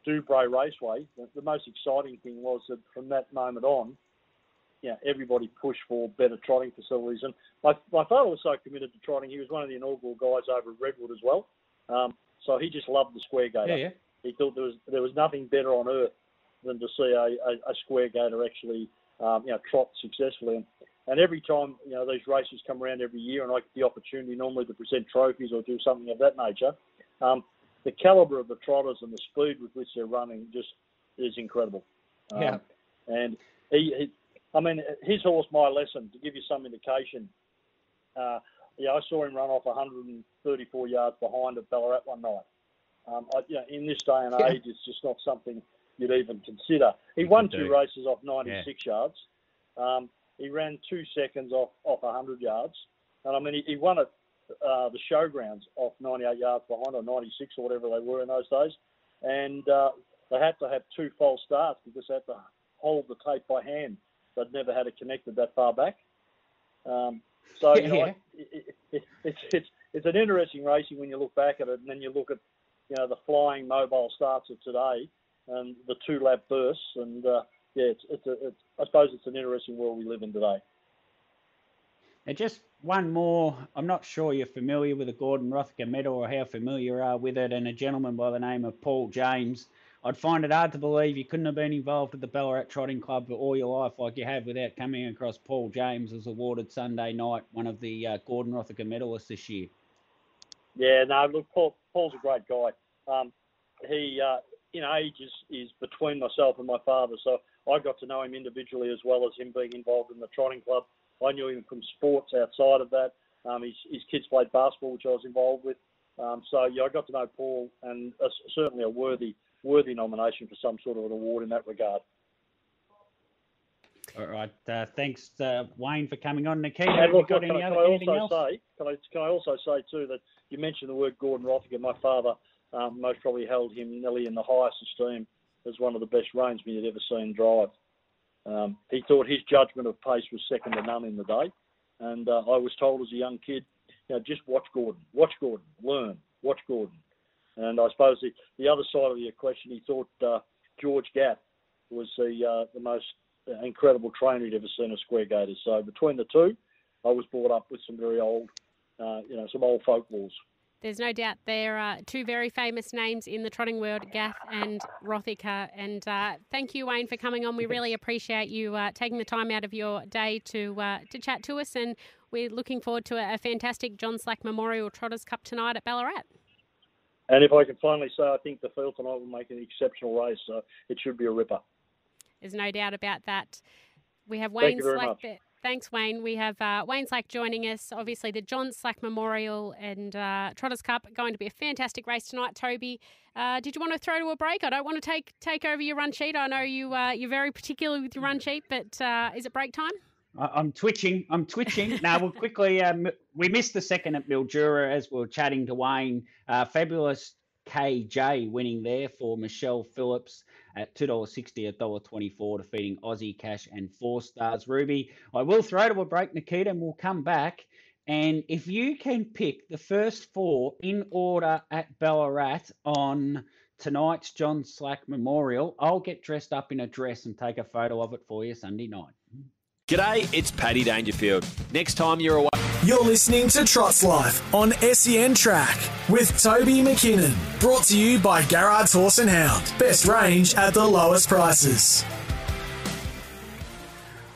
do Bray Raceway, the most exciting thing was that from that moment on, everybody pushed for better trotting facilities. And my father was so committed to trotting, he was one of the inaugural guys over at Redwood as well. So he just loved the square gator. Yeah. He thought there was nothing better on earth than to see a square gator actually trot successfully. And every time, these races come around every year and I get the opportunity normally to present trophies or do something of that nature, the calibre of the trotters and the speed with which they're running just is incredible. And his horse, My Lesson, to give you some indication, I saw him run off 134 yards behind at Ballarat one night. In this day and age, it's just not something you'd even consider. He won two races off 96 yards. He ran 2 seconds off 100 yards. And he won at the showgrounds off 98 yards behind, or 96 or whatever they were in those days. And they had to have 2 false starts because they had to hold the tape by hand. They'd never had it connected that far back. It's an interesting racing when you look back at it, and then you look at the flying mobile starts of today and the 2-lap bursts, and I suppose it's an interesting world we live in today. And just one more, I'm not sure you're familiar with the Gordon Rothker Medal or how familiar you are with it, and a gentleman by the name of Paul James. I'd find it hard to believe you couldn't have been involved with the Ballarat Trotting Club for all your life like you have without coming across Paul James, was awarded Sunday night one of the Gordon Rothker medalists this year. Yeah, no, look, Paul's a great guy. He, age is between myself and my father, so I got to know him individually as well as him being involved in the trotting club. I knew him from sports outside of that. His kids played basketball, which I was involved with. I got to know Paul, and certainly a worthy nomination for some sort of an award in that regard. All right. Thanks, Wayne, for coming on. Nikita, Hey, look, can I also say too that you mentioned the word Gordon Rothinger. My father most probably held him nearly in the highest esteem as one of the best reinsmen he'd ever seen drive. He thought his judgment of pace was second to none in the day. And I was told as a young kid, just watch Gordon, learn, watch Gordon. And I suppose the other side of the question, he thought George Gaff was the most incredible trainer he'd ever seen of square gators. So between the two, I was brought up with some very old, some old folklores. There's no doubt there are two very famous names in the trotting world, Gaff and Rothinger. And thank you, Wayne, for coming on. We really appreciate you taking the time out of your day to chat to us. And we're looking forward to a fantastic John Slack Memorial Trotters Cup tonight at Ballarat. And if I can finally say, I think the field tonight will make an exceptional race. So it should be a ripper. There's no doubt about that. We have Thank Wayne you very Slack much. there. Thanks, Wayne. We have Wayne Slack joining us. Obviously, the John Slack Memorial and Trotters Cup going to be a fantastic race tonight. Toby, did you want to throw to a break? I don't want to take over your run sheet. I know you're very particular with your run sheet, but is it break time? I'm twitching. Now, we'll quickly, we missed the second at Mildura as we were chatting to Wayne. Fabulous KJ winning there for Michelle Phillips at $2.60, $1.24, defeating Aussie Cash and 4 Stars Ruby. I will throw to a break, Nikita, and we'll come back. And if you can pick the first 4 in order at Ballarat on tonight's John Slack Memorial, I'll get dressed up in a dress and take a photo of it for you Sunday night. G'day, it's Paddy Dangerfield. Next time you're away... You're listening to Trots Life on SEN Track with Toby McKinnon. Brought to you by Garrard's Horse and Hound. Best range at the lowest prices.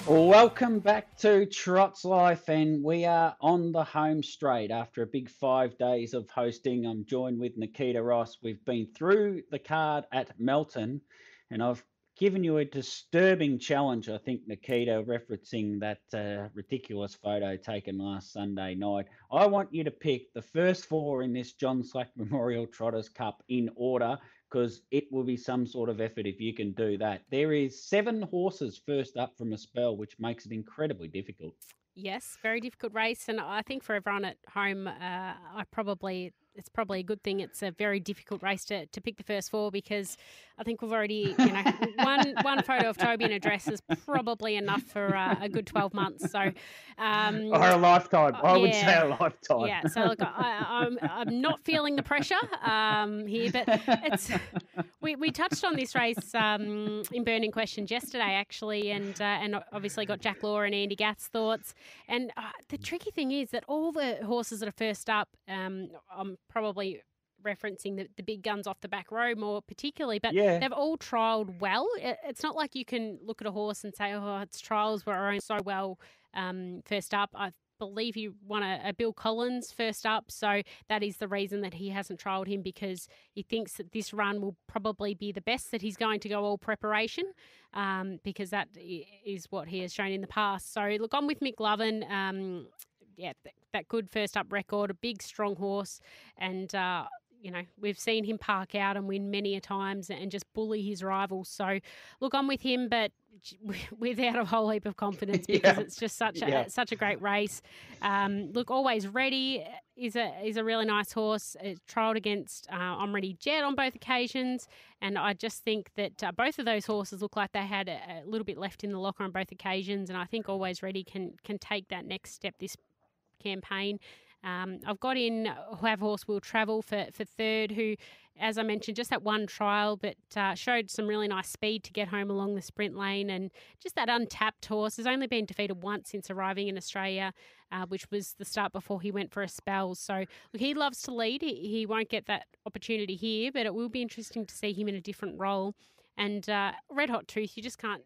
Welcome back to Trots Life, and we are on the home straight after a big 5 days of hosting. I'm joined with Nikita Ross. We've been through the card at Melton, and I've given you a disturbing challenge, I think, Nikita, referencing that ridiculous photo taken last Sunday night. I want you to pick the first 4 in this John Slack Memorial Trotters Cup in order, because it will be some sort of effort if you can do that. There is 7 horses first up from a spell, which makes it incredibly difficult. Yes, very difficult race, and I think for everyone at home, it's probably a good thing. It's a very difficult race to pick the first 4, because I think we've already, one photo of Toby in a dress is probably enough for a good 12 months. So, or a lifetime. I would say a lifetime. Yeah. So look, I'm not feeling the pressure here, but we touched on this race in Burning Questions yesterday, actually, and obviously got Jack Law and Andy Gatt's thoughts. And the tricky thing is that all the horses that are first up, I'm probably referencing the big guns off the back row more particularly, but they've all trialled well. It's not like you can look at a horse and say, oh, its trials were run so well first up. I believe he won a Bill Collins first up, so that is the reason that he hasn't trialled him, because he thinks that this run will probably be the best that he's going to go all preparation, because that is what he has shown in the past. So look, I'm with Mick Lovin. That good first up record, a big strong horse, and we've seen him park out and win many a times and just bully his rivals. So look, I'm with him, but without a whole heap of confidence, because it's just such a great race. Look, Always Ready is a really nice horse. It's trialled against I'm Ready Jet on both occasions, and I just think that both of those horses look like they had a little bit left in the locker on both occasions, and I think Always Ready can take that next step this campaign. I've got in Have Horse Will Travel for third, who, as I mentioned, just that one trial, but showed some really nice speed to get home along the sprint lane, and just that untapped horse has only been defeated once since arriving in Australia, which was the start before he went for a spell. So look, he loves to lead. He won't get that opportunity here, but it will be interesting to see him in a different role. And Red Hot Tooth, you just can't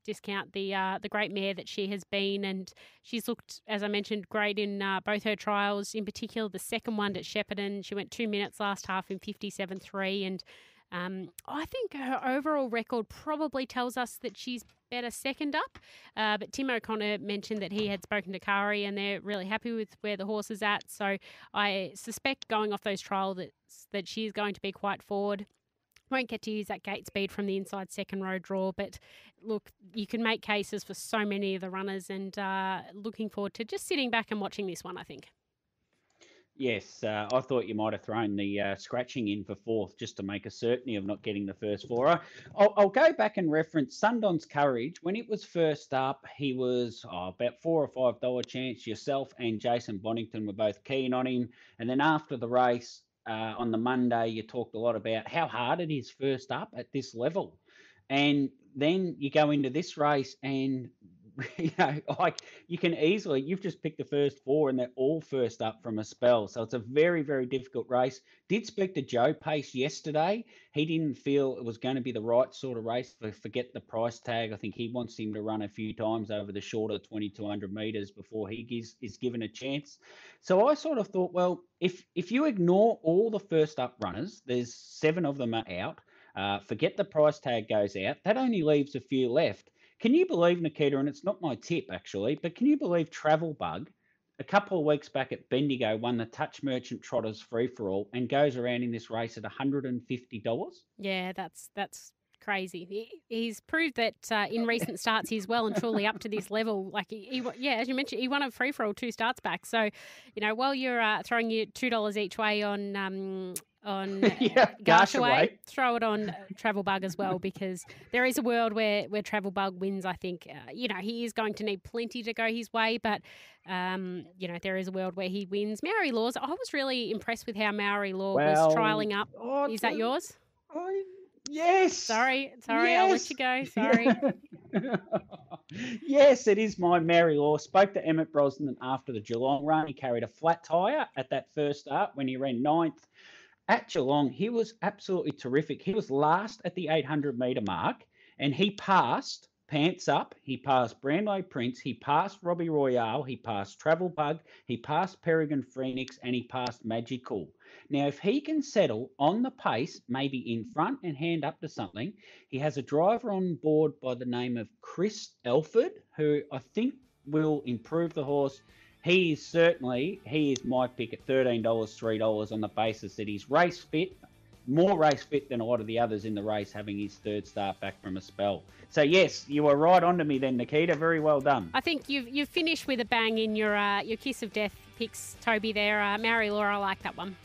discount the great mare that she has been, and she's looked, as I mentioned, great in both her trials. In particular, the second one at Shepparton, she went 2 minutes last half in 57.3, and I think her overall record probably tells us that she's better second up. But Tim O'Connor mentioned that he had spoken to Kari and they're really happy with where the horse is at. So I suspect going off those trials that she is going to be quite forward. Won't get to use that gate speed from the inside second row draw, but look, you can make cases for so many of the runners, and looking forward to just sitting back and watching this one, I think. Yes, I thought you might have thrown the scratching in for fourth just to make a certainty of not getting the first four. I'll go back and reference Sundon's Courage. When it was first up, he was about $4 or $5 chance. Yourself and Jason Bonington were both keen on him. And then after the race on the Monday, you talked a lot about how hard it is first up at this level. And then you go into this race and like you can easily, you've just picked the first four and they're all first up from a spell. So it's a very, very difficult race. Did speak to Joe Pace yesterday. He didn't feel it was going to be the right sort of race. Forget the price tag. I think he wants him to run a few times over the shorter 2,200 metres before he is given a chance. So I sort of thought, well, if you ignore all the first up runners, there's 7 of them are out. Forget the price tag goes out. That only leaves a few left. Can you believe, Nikita, and it's not my tip actually, but can you believe Travel Bug a couple of weeks back at Bendigo won the Touch Merchant Trotters free-for-all and goes around in this race at $150? Yeah, that's crazy. He's proved that in recent starts he's well and truly up to this level. Like, as you mentioned, he won a free-for-all 2 starts back. So, while you're throwing your $2 each way on Garshaway, throw it on Travel Bug as well, because there is a world where Travel Bug wins. I think he is going to need plenty to go his way, but there is a world where he wins. Maori Laws, I was really impressed with how Maori Law was trialling up. Is that yours? Yes. Sorry, yes. I'll let you go. Sorry. Yes, it is my Maori Law. Spoke to Emmett Brosnan after the Geelong run. He carried a flat tyre at that first start when he ran 9th. At Geelong, he was absolutely terrific. He was last at the 800-metre mark, and he passed Pants Up, he passed Brownlow Prince, he passed Robbie Royale, he passed Travel Bug, he passed Peregrine Phoenix, and he passed Magical. Now, if he can settle on the pace, maybe in front and hand up to something, he has a driver on board by the name of Chris Elford, who I think will improve the horse. He is my pick at $13, $3 on the basis that he's race fit, more race fit than a lot of the others in the race, having his third start back from a spell. So, yes, you were right on to me then, Nikita. Very well done. I think you've finished with a bang in your Kiss of Death picks, Toby, there. Maori Law, I like that one.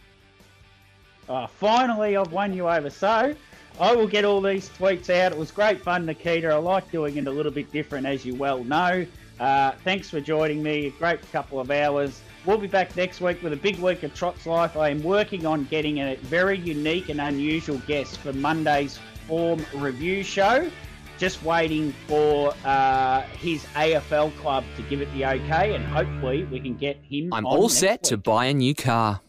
Finally, I've won you over. So, I will get all these tweets out. It was great fun, Nikita. I like doing it a little bit different, as you well know. Thanks for joining me. A great couple of hours. We'll be back next week with a big week of Trot's Life. I am working on getting a very unique and unusual guest for Monday's form review show. Just waiting for his AFL club to give it the okay, and hopefully we can get him I'm on all next set week. to buy a new car.